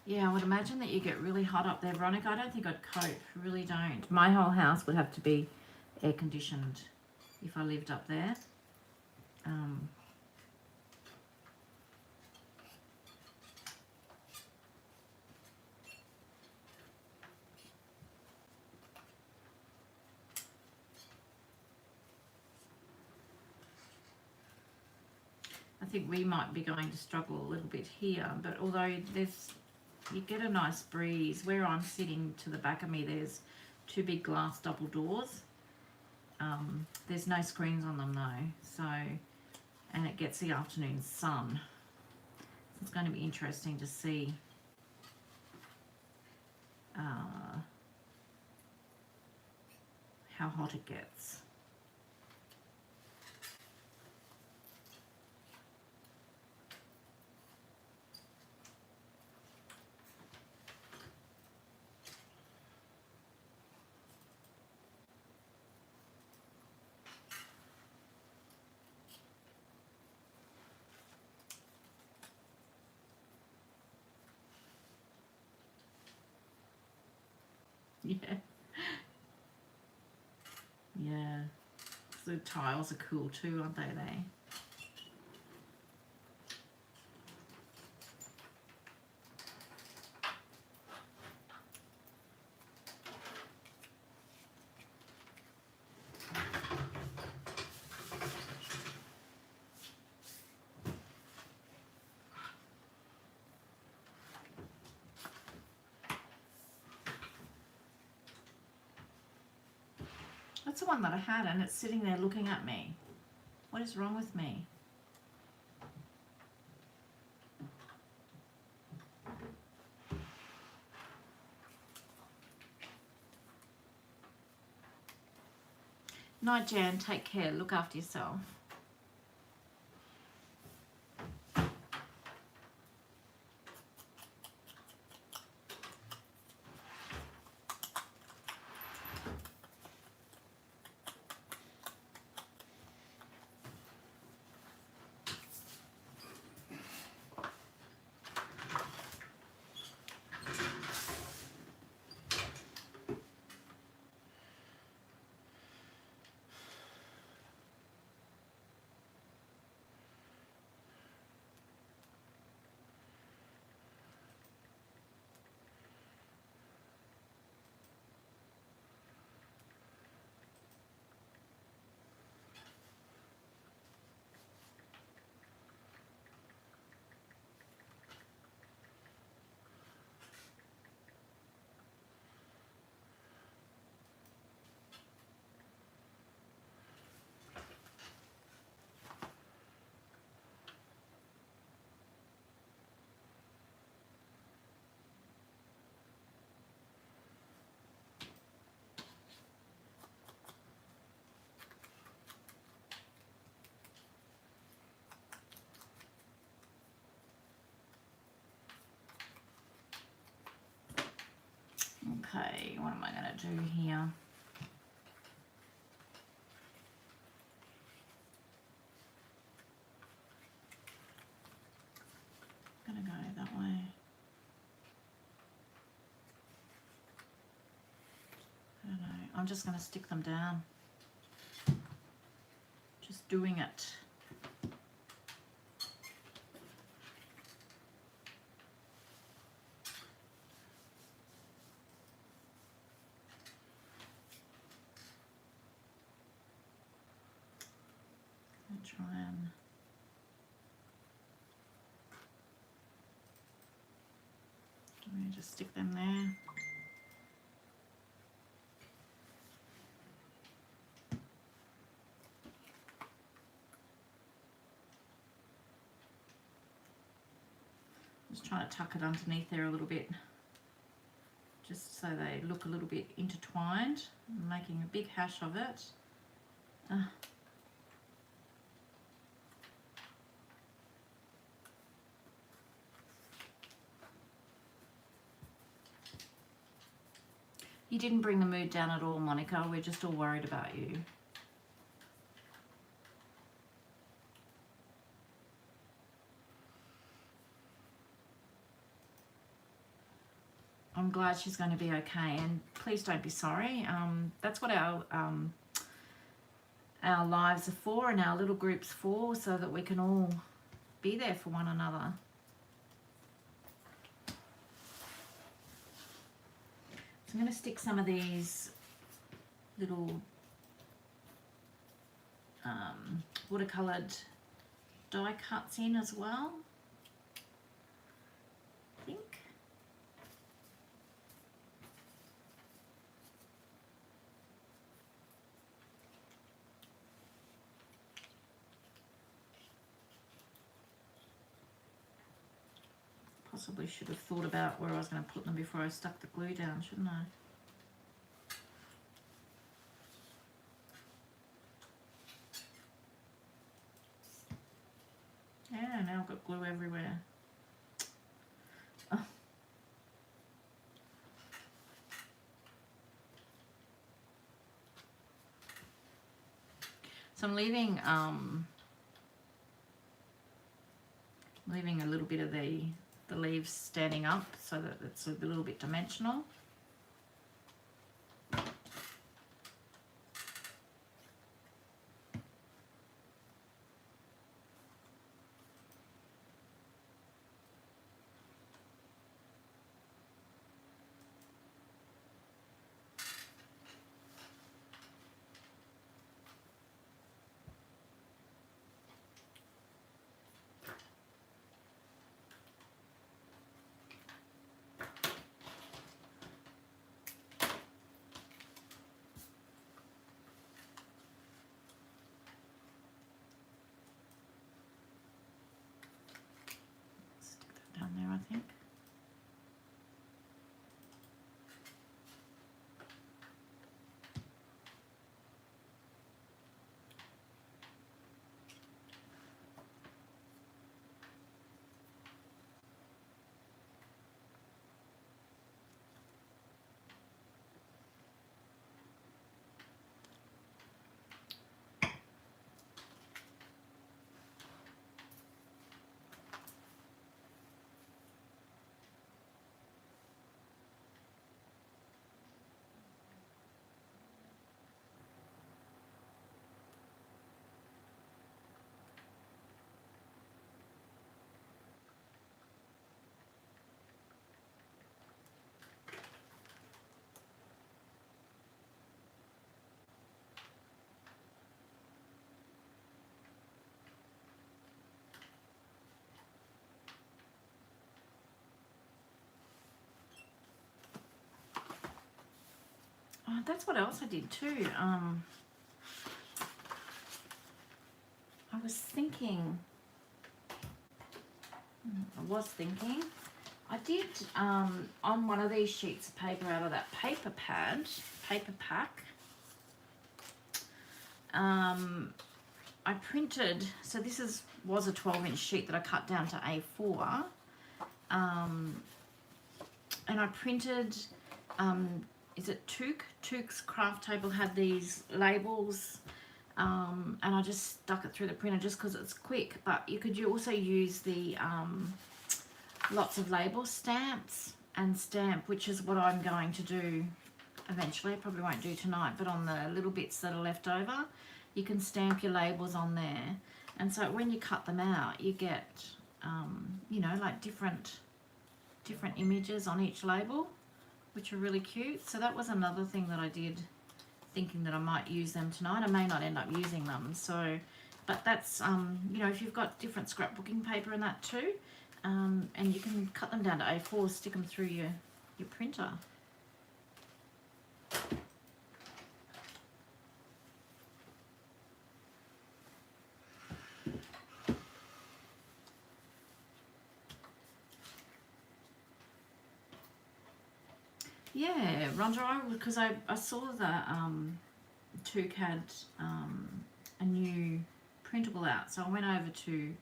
Yeah, I would imagine that you get really hot up there, Veronica. I don't think I'd cope. Really don't. My whole house would have to be air conditioned if I lived up there. I think we might be going to struggle a little bit here, but although you get a nice breeze. Where I'm sitting to the back of me, there's two big glass double doors. There's no screens on them though, and it gets the afternoon sun. So it's going to be interesting to see how hot it gets. Yeah. Yeah. The tiles are cool too, aren't they? That's the one that I had, and it's sitting there looking at me. What is wrong with me? Night, Jan. Take care. Look after yourself. Okay, what am I going to do here? I'm going to go that way. I don't know. I'm just going to stick them down. Just doing it. Try and just stick them there. Just trying to tuck it underneath there a little bit, just so they look a little bit intertwined. I'm making a big hash of it. You didn't bring the mood down at all, Monica. We're just all worried about you. I'm glad she's going to be okay, and please don't be sorry. That's what our lives are for, and our little groups for, so that we can all be there for one another. So I'm going to stick some of these little watercoloured die cuts in as well, I think. Possibly should have thought about where I was going to put them before I stuck the glue down, shouldn't I? Yeah, now I've got glue everywhere. Oh. So I'm leaving a little bit of the leaves standing up so that it's a little bit dimensional. Stick that down there, I think. Oh, that's what else I did too. I was thinking, I did on one of these sheets of paper out of that paper pack, I printed, so this was a 12-inch sheet that I cut down to A4, and I printed, is it Took? Took's craft table had these labels, and I just stuck it through the printer just because it's quick, but you could also use the lots of label stamps and stamp, which is what I'm going to do eventually. I probably won't do tonight, but on the little bits that are left over, you can stamp your labels on there, and so when you cut them out, you get you know, like different images on each label, which are really cute. So that was another thing that I did, thinking that I might use them tonight. I may not end up using them, so, but that's you know, if you've got different scrapbooking paper and that too, and you can cut them down to A4, stick them through your printer. Yeah, Rondra, because I saw that Took had a new printable out, so I went over to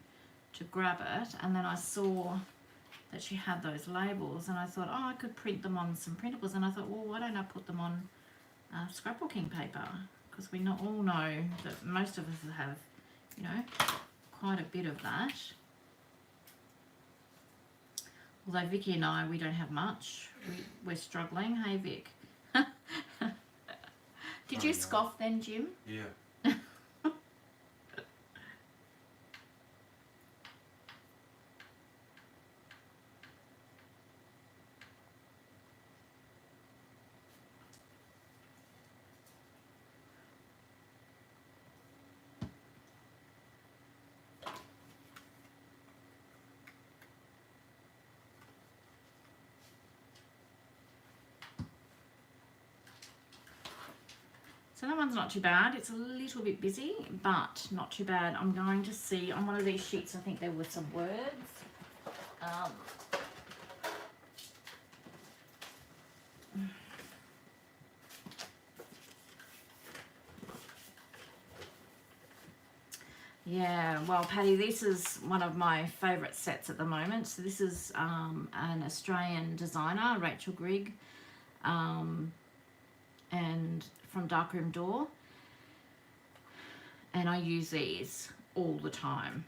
grab it, and then I saw that she had those labels, and I thought, oh, I could print them on some printables, and I thought, well, why don't I put them on scrapbooking paper? Because we all know that most of us have, you know, quite a bit of that. Although Vicky and I, we don't have much. We're struggling. Hey, Vic. Did you scoff then, Jim? Yeah. So that one's not too bad. It's a little bit busy, but not too bad. I'm going to see on one of these sheets, I think there were some words. Yeah, well, Patty, this is one of my favourite sets at the moment. So this is an Australian designer, Rachel Grigg, and from Darkroom Door. And I use these all the time.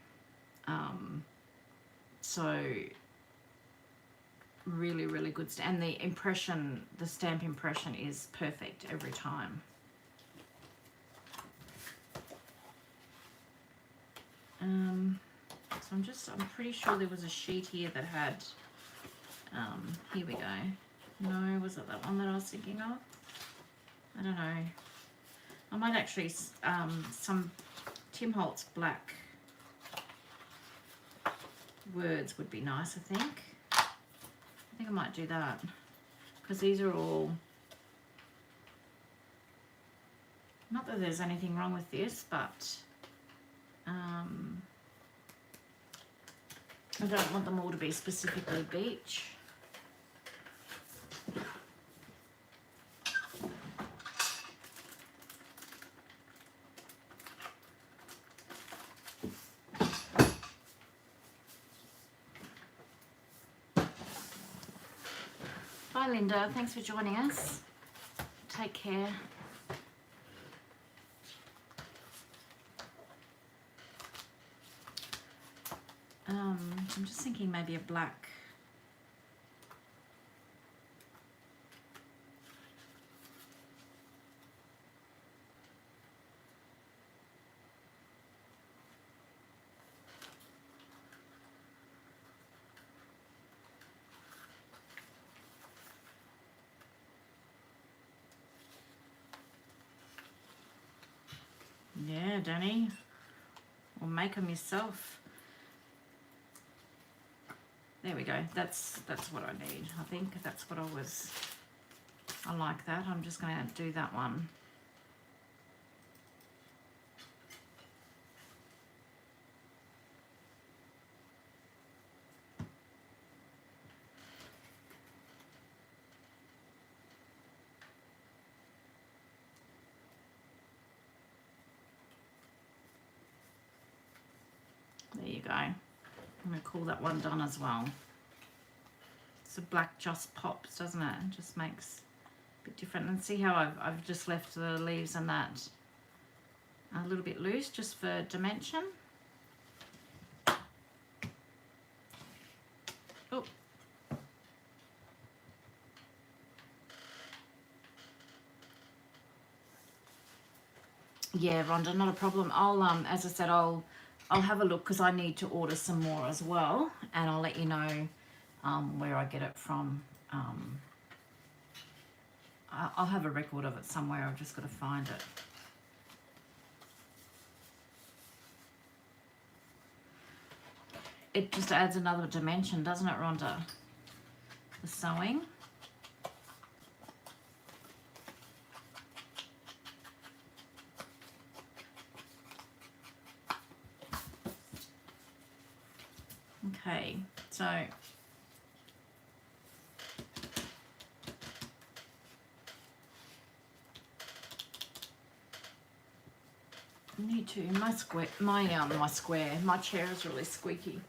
So really, really good. And the impression, the stamp impression is perfect every time. So I'm pretty sure there was a sheet here that had, here we go. No, was it that one that I was thinking of? I don't know. I might actually, some Tim Holtz black words would be nice, I think. I think I might do that. Because these are all, not that there's anything wrong with this, but I don't want them all to be specifically beach. Bye, Linda. Thanks for joining us. Take care. I'm just thinking maybe a black. Yeah, Danny. Or make them yourself. There we go. That's what I need. I think that's what I like that. I'm just going to do that one. There you go. I'm going to call that one done as well. So black just pops, doesn't it? It just makes a bit different. And see how I've just left the leaves and that a little bit loose just for dimension. Oh. Yeah, Rhonda, not a problem. I'll as I said, I'll have a look because I need to order some more as well, and I'll let you know where I get it from. I'll have a record of it somewhere. I've just got to find it. It just adds another dimension, doesn't it, Rhonda? The sewing. Okay, so need to my chair is really squeaky.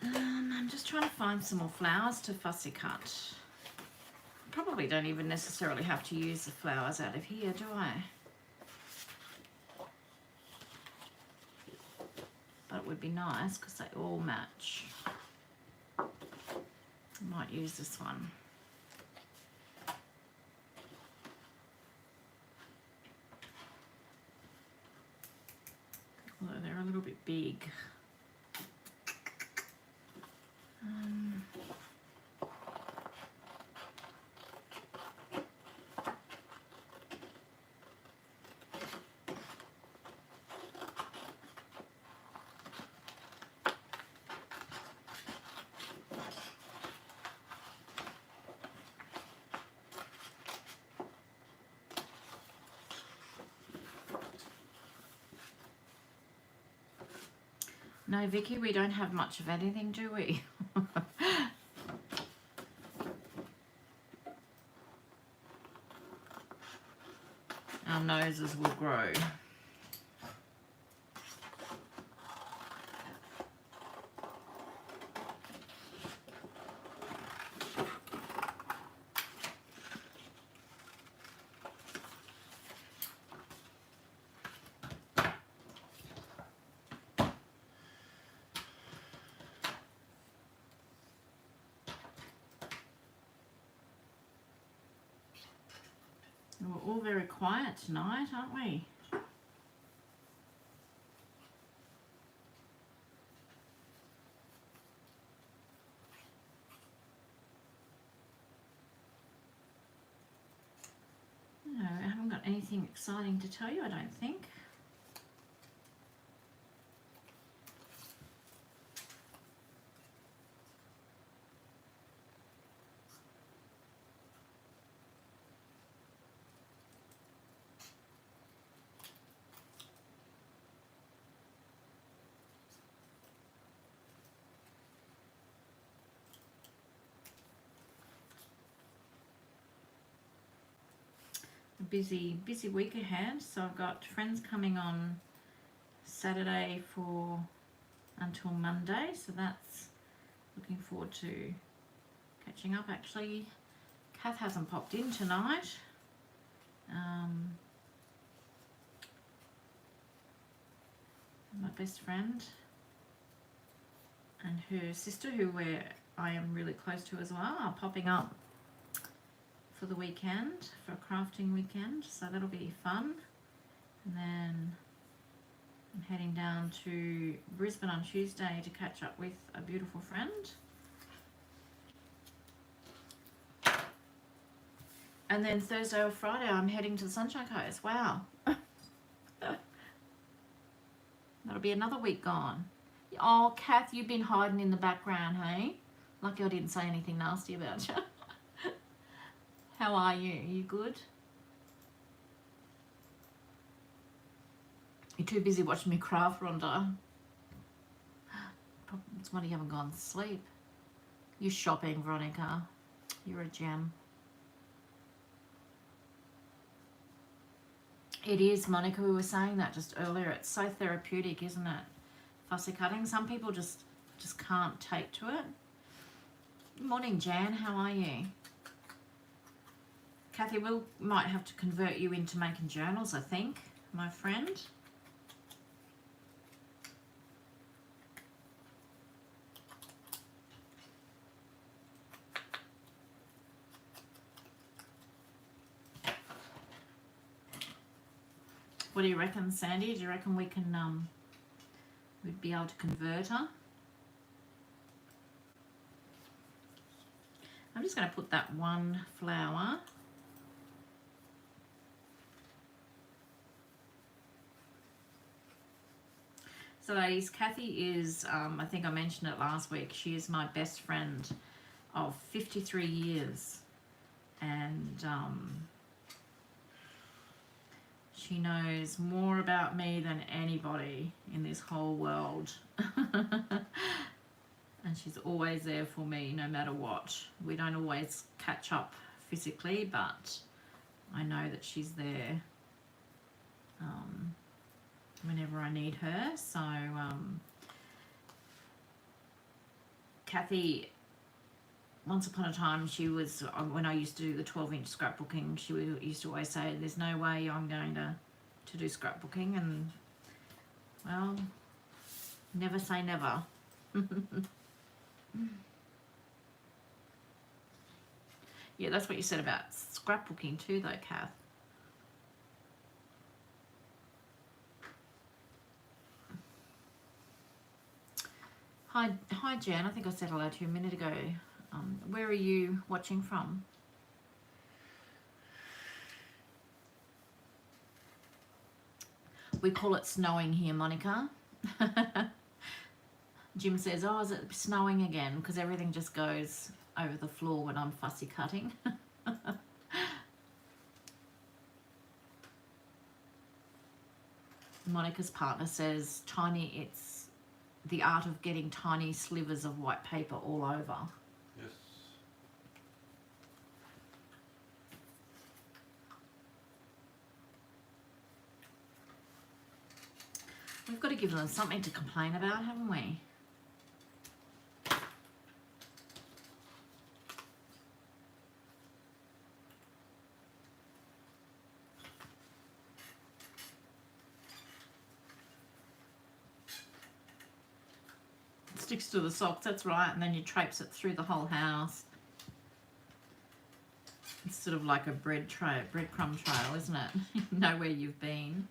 I'm just trying to find some more flowers to fussy cut. Probably don't even necessarily have to use the flowers out of here, do I? But it would be nice because they all match. I might use this one. Although they're a little bit big. No, Vicky, we don't have much of anything, do we? Our noses will grow. We're all very quiet tonight, aren't we? No, I haven't got anything exciting to tell you, I don't think. Busy week ahead, so I've got friends coming on Saturday for until Monday, so that's looking forward to catching up. Actually, Kath hasn't popped in tonight. My best friend and her sister, who I am really close to as well, are popping up for the weekend, for a crafting weekend, so that'll be fun. And then I'm heading down to Brisbane on Tuesday to catch up with a beautiful friend. And then Thursday or Friday I'm heading to the Sunshine Coast. Wow. That'll be another week gone. Oh, Kath, you've been hiding in the background, hey? Lucky I didn't say anything nasty about you. How are you? You good? You're too busy watching me craft, Rhonda. It's why you haven't gone to sleep. You're shopping, Veronica. You're a gem. It is, Monica. We were saying that just earlier. It's so therapeutic, isn't it? Fussy cutting. Some people just can't take to it. Good morning, Jan. How are you? Kathy, we might have to convert you into making journals, I think, my friend. What do you reckon, Sandy? Do you reckon we can, we'd be able to convert her? I'm just going to put that one flower. So ladies, Kathy is, I think I mentioned it last week, she is my best friend of 53 years. And she knows more about me than anybody in this whole world. And she's always there for me no matter what. We don't always catch up physically, but I know that she's there whenever I need her. So Kathy once upon a time, she was, when I used to do the 12-inch scrapbooking, she used to always say, there's no way I'm going to do scrapbooking. And, well, never say never. Yeah, that's what you said about scrapbooking too, though, Kath. Hi, Jan. I think I said hello to you a minute ago. Where are you watching from? We call it snowing here, Monica. Jim says, oh, is it snowing again? Because everything just goes over the floor when I'm fussy cutting. Monica's partner says, it's the art of getting tiny slivers of white paper all over. Yes. We've got to give them something to complain about, haven't we? Sticks to the socks, that's right, and then you traipse it through the whole house. It's sort of like a breadcrumb trail, isn't it? You know where you've been.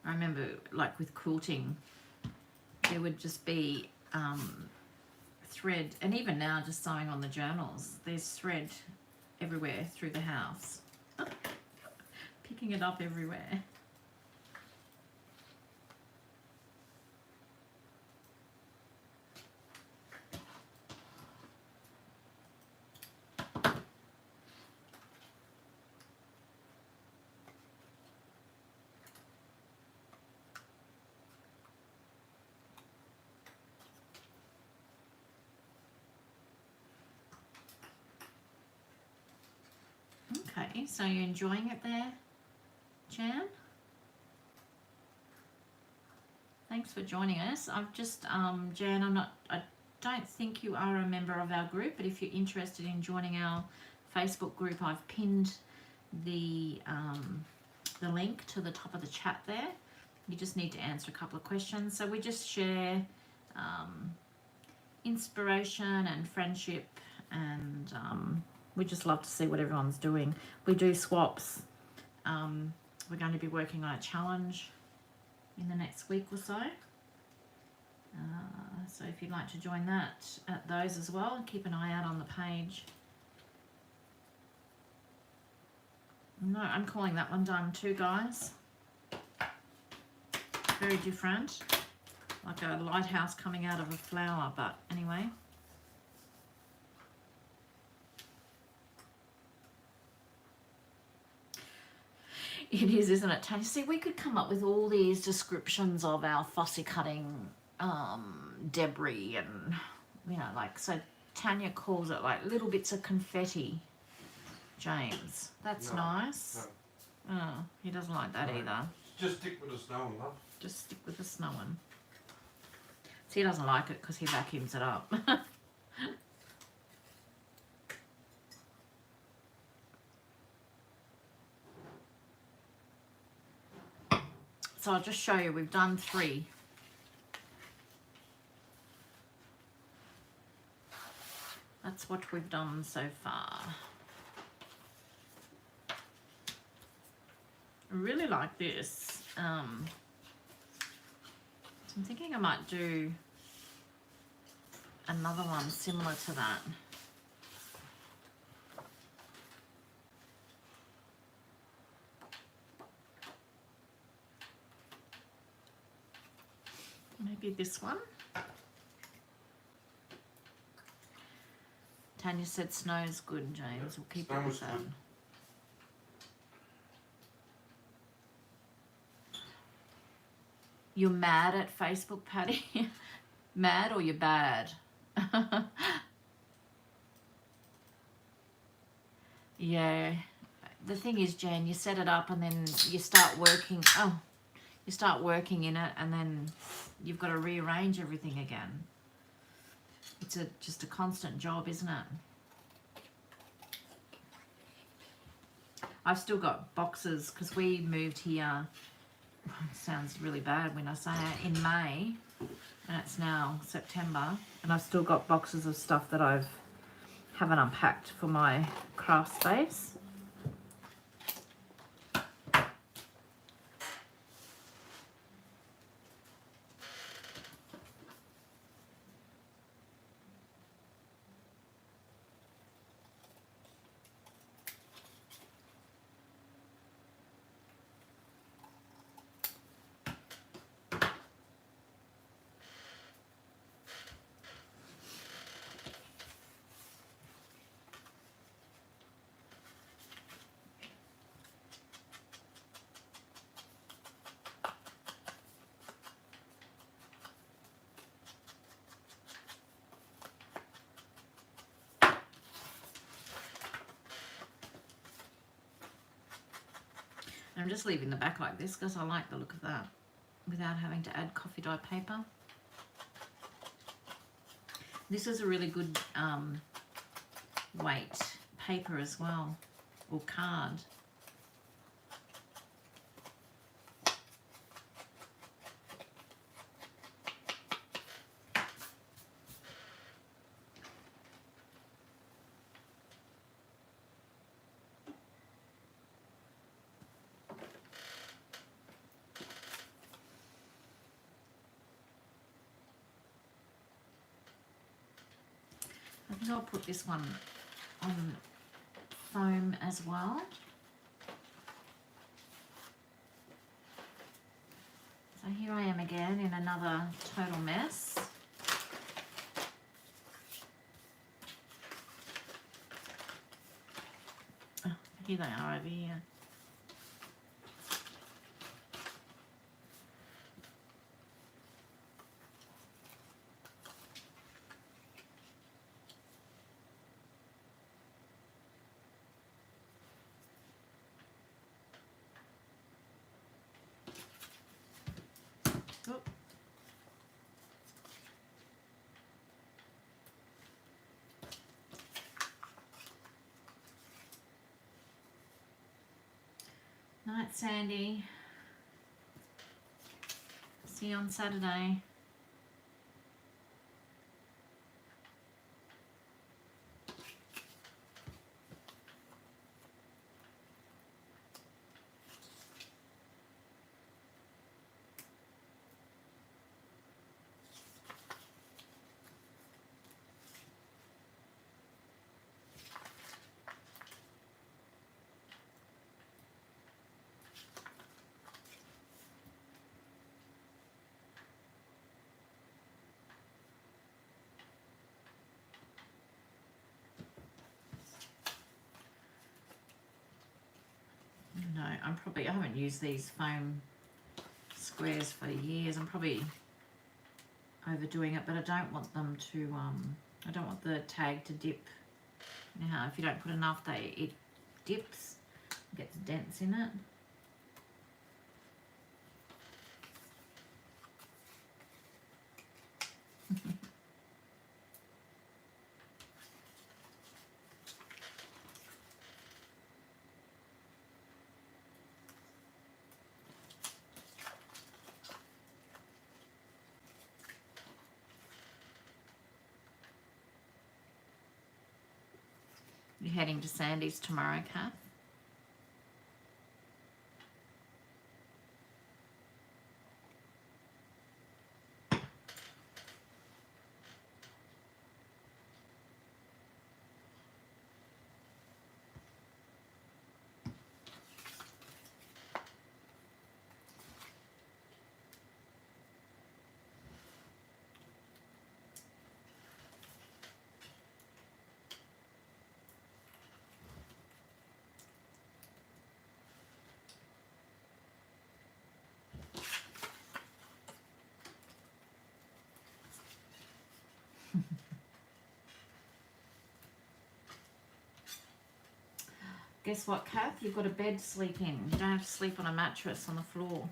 I remember, like with quilting, there would just be thread, and even now just sewing on the journals, there's thread everywhere through the house. Picking it up everywhere. Okay, so you're enjoying it there, Jan? Thanks for joining us. I've just, Jan, I don't think you are a member of our group, but if you're interested in joining our Facebook group, I've pinned the link to the top of the chat there. You just need to answer a couple of questions. So we just share inspiration and friendship, and we just love to see what everyone's doing. We do swaps. We're going to be working on a challenge in the next week or so. So if you'd like to join that, at those as well, keep an eye out on the page. No, I'm calling that one Diamond 2, guys. Very different. Like a lighthouse coming out of a flower, but anyway. It is, isn't it, Tanya? See, we could come up with all these descriptions of our fussy cutting debris, and, you know, like, so Tanya calls it like little bits of confetti, James. That's nice. No. Oh, he doesn't like that either. Just stick with the snowing, love. Just stick with the snowing. See, he doesn't like it because he vacuums it up. So I'll just show you, we've done 3. That's what we've done so far. I really like this. So I'm thinking I might do another one similar to that. Maybe this one. Tanya said snow's good, James. We'll keep it with that. Good. You're mad at Facebook, Patty? Mad or you're bad? Yeah. The thing is, Jen, you set it up and then you start working. Oh, you start working in it, and then you've got to rearrange everything again. It's just a constant job, isn't it? I've still got boxes because we moved here. It sounds really bad when I say it, in May, and it's now September, and I've still got boxes of stuff that haven't unpacked for my craft space. I'm just leaving the back like this because I like the look of that without having to add coffee dye paper. This is a really good weight paper as well, or card. I think I'll put this one on foam as well. So here I am again in another total mess. Oh, here they are over here. Oop. Night, Sandy. See you on Saturday. No, I haven't used these foam squares for years. I'm probably overdoing it, but I don't want them to, I don't want the tag to dip. You know how if you don't put enough, it dips, gets dents in it. You're heading to Sandy's tomorrow, Kath? guess what, Kath? You've got a bed to sleep in. You don't have to sleep on a mattress on the floor.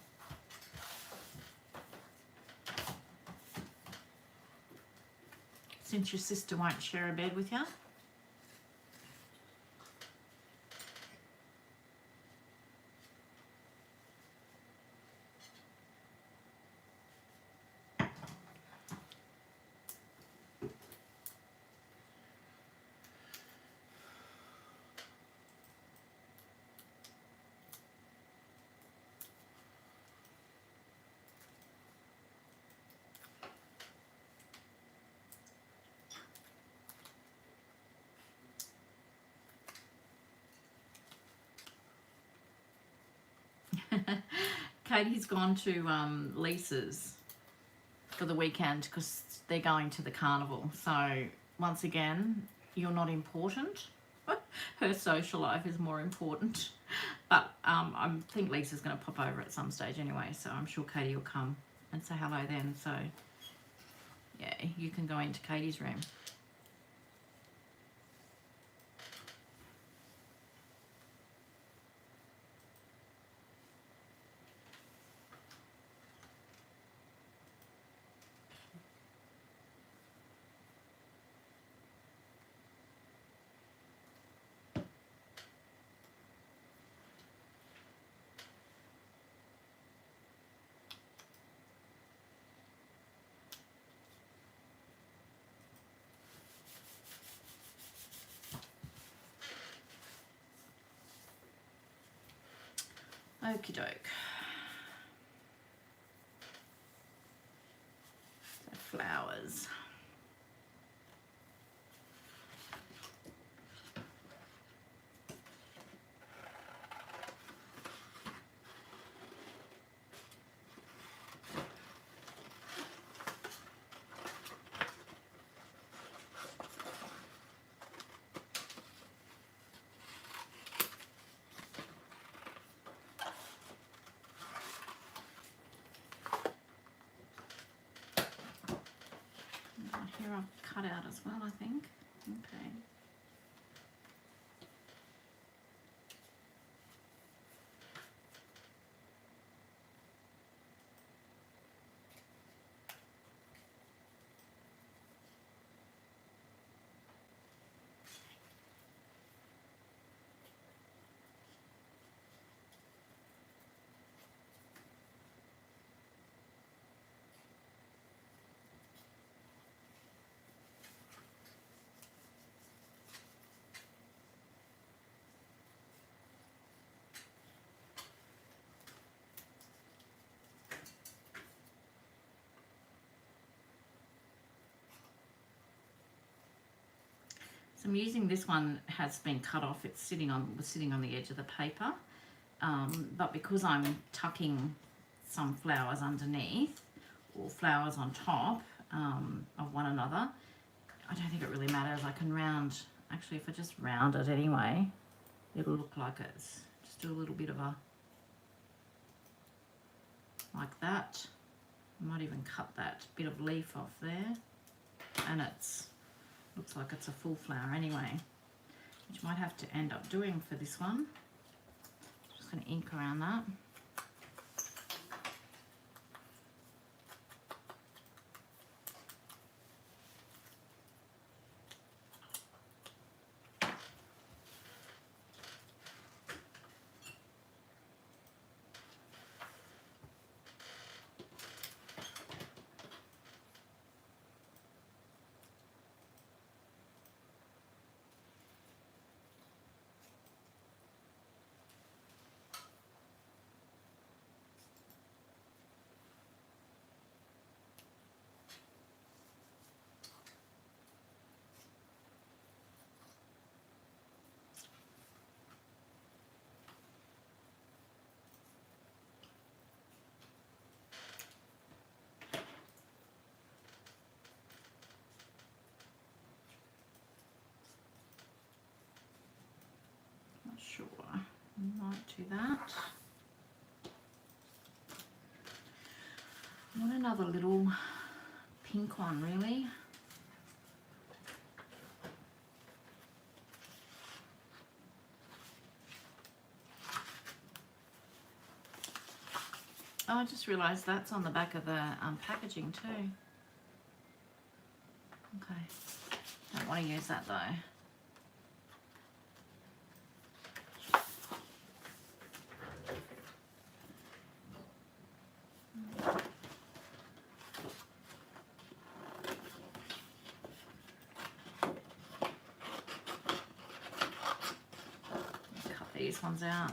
Since your sister won't share a bed with you. Katie's gone to Lisa's for the weekend because they're going to the carnival. So once again, you're not important. Her social life is more important. But I think Lisa's going to pop over at some stage anyway, so I'm sure Katie will come and say hello then. So yeah, you can go into Katie's room. Okie doke. So flowers. Here I've cut out as well, I think. Okay. So I'm using this one, has been cut off. It's was sitting on the edge of the paper, but because I'm tucking some flowers underneath or flowers on top of one another, I don't think it really matters. I can round. Actually, if I just round it anyway, it'll look like it's just do a little bit of a like that. I might even cut that bit of leaf off there, and it's looks like it's a full flower anyway, which I might have to end up doing for this one. Just going to ink around that. Sure, might do that. I want another little pink one, really. Oh, I just realised that's on the back of the packaging too. Okay. Don't want to use that though. Cut these ones out.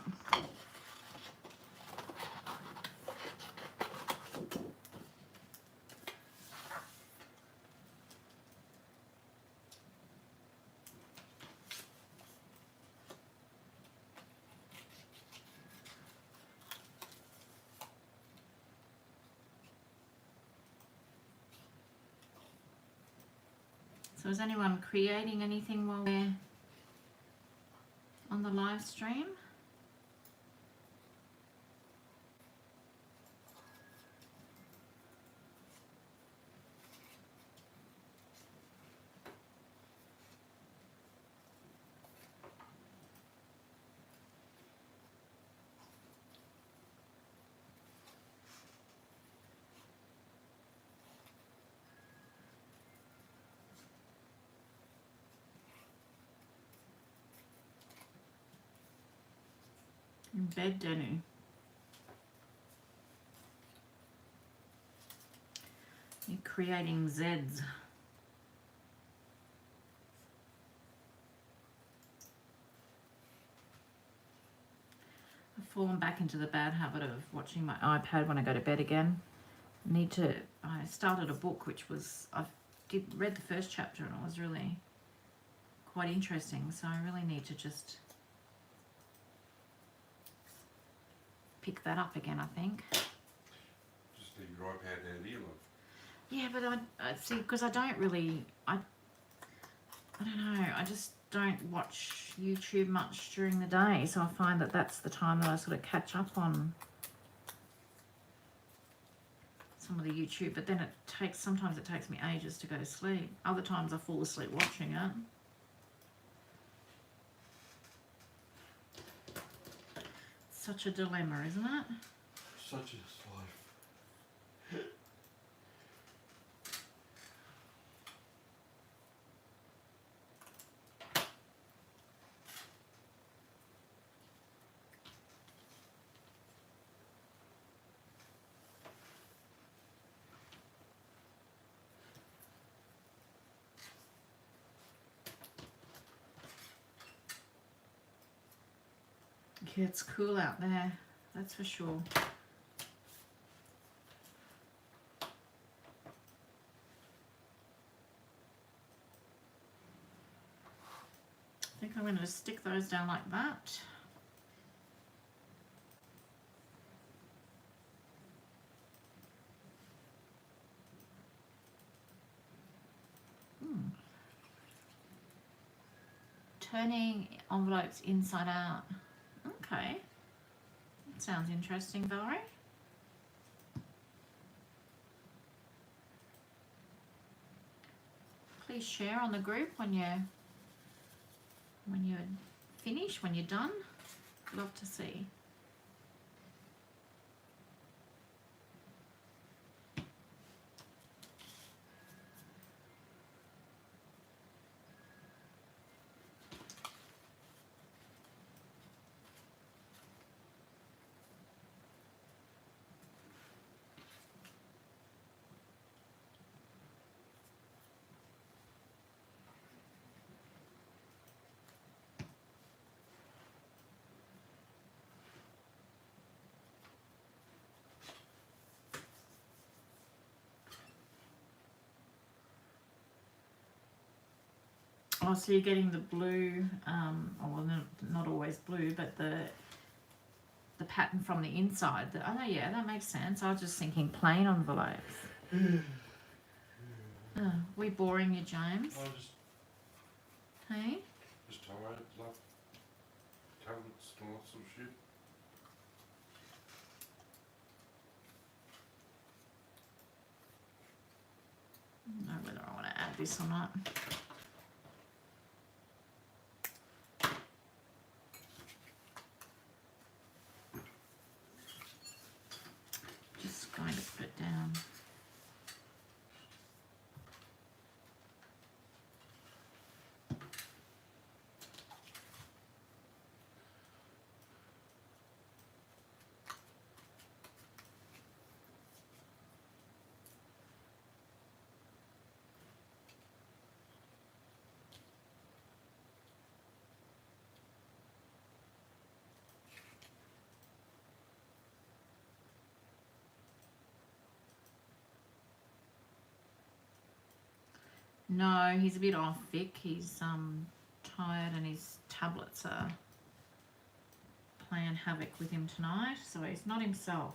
So is anyone creating anything while we're on the live stream? In bed, Danu. You're creating Zs. I've fallen back into the bad habit of watching my iPad when I go to bed again. I started a book which was, read the first chapter and it was really quite interesting, so I really need to just pick that up again, I think. Just leave your iPad out here, love. Yeah, but I see, because I don't really, I don't know, I just don't watch YouTube much during the day, so I find that that's the time that I sort of catch up on some of the YouTube, but then sometimes it takes me ages to go to sleep. Other times I fall asleep watching it. Such a dilemma, isn't it? Such is life. Yeah, it's cool out there, that's for sure. I think I'm going to stick those down like that. Turning envelopes inside out. Okay. That sounds interesting, Valerie. Please share on the group when you're finished, when you're done. Love to see. Oh, so you're getting the blue, well, not always blue, but the pattern from the inside. Oh, yeah, that makes sense. I was just thinking plain envelopes. We boring you, James? I just Hey? tired, love. Tablets and all that sort of shit. I don't know whether I want to add this or not. No, he's a bit off, Vic. He's tired and his tablets are playing havoc with him tonight, so he's not himself.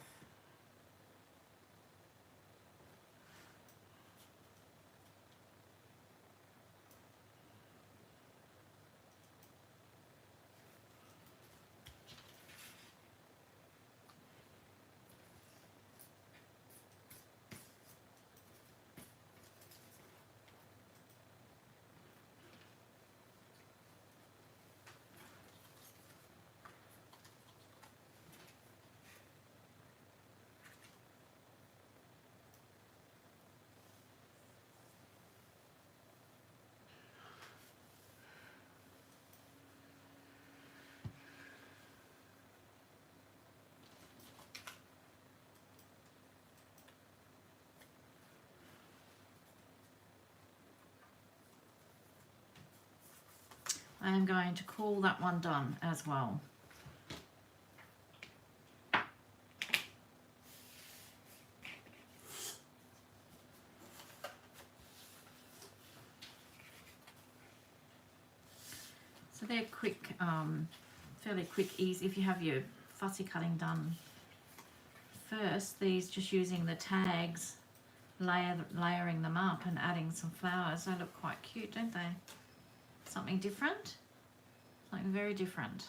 I am going to call that one done as well. So they're quick, fairly quick, easy. If you have your fussy cutting done first, these just using the tags, layering them up and adding some flowers, they look quite cute, don't they? Something different, something very different.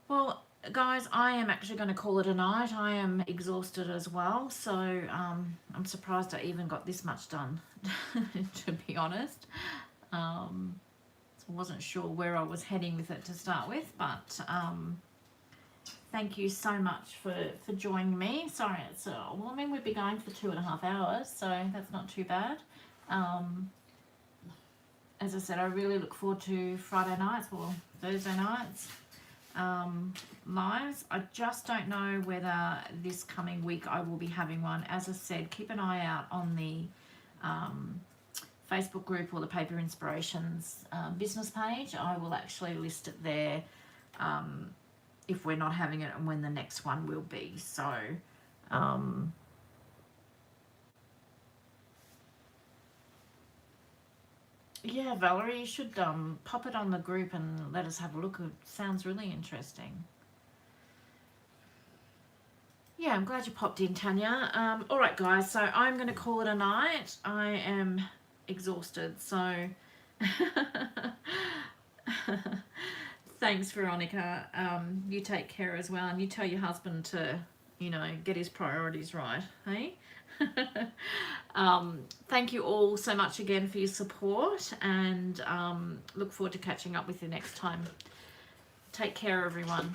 Well, guys, I am actually going to call it a night. I am exhausted as well, so I'm surprised I even got this much done, to be honest. So I wasn't sure where I was heading with it to start with, but thank you so much for joining me. Sorry, it's well, I mean, we'd be going for 2.5 hours, so that's not too bad. As I said, I really look forward to Friday nights or Thursday nights lives. I just don't know whether this coming week I will be having one. As I said, keep an eye out on the Facebook group or the Paper Inspirations business page. I will actually list it there if we're not having it and when the next one will be. So yeah, Valerie, you should pop it on the group and let us have a look. It sounds really interesting. Yeah, I'm glad you popped in, Tanya. All right, guys, so I'm going to call it a night. I am exhausted, so thanks, Veronica. You take care as well, and you tell your husband to, you know, get his priorities right, hey? Thank you all so much again for your support, and look forward to catching up with you next time. Take care, everyone.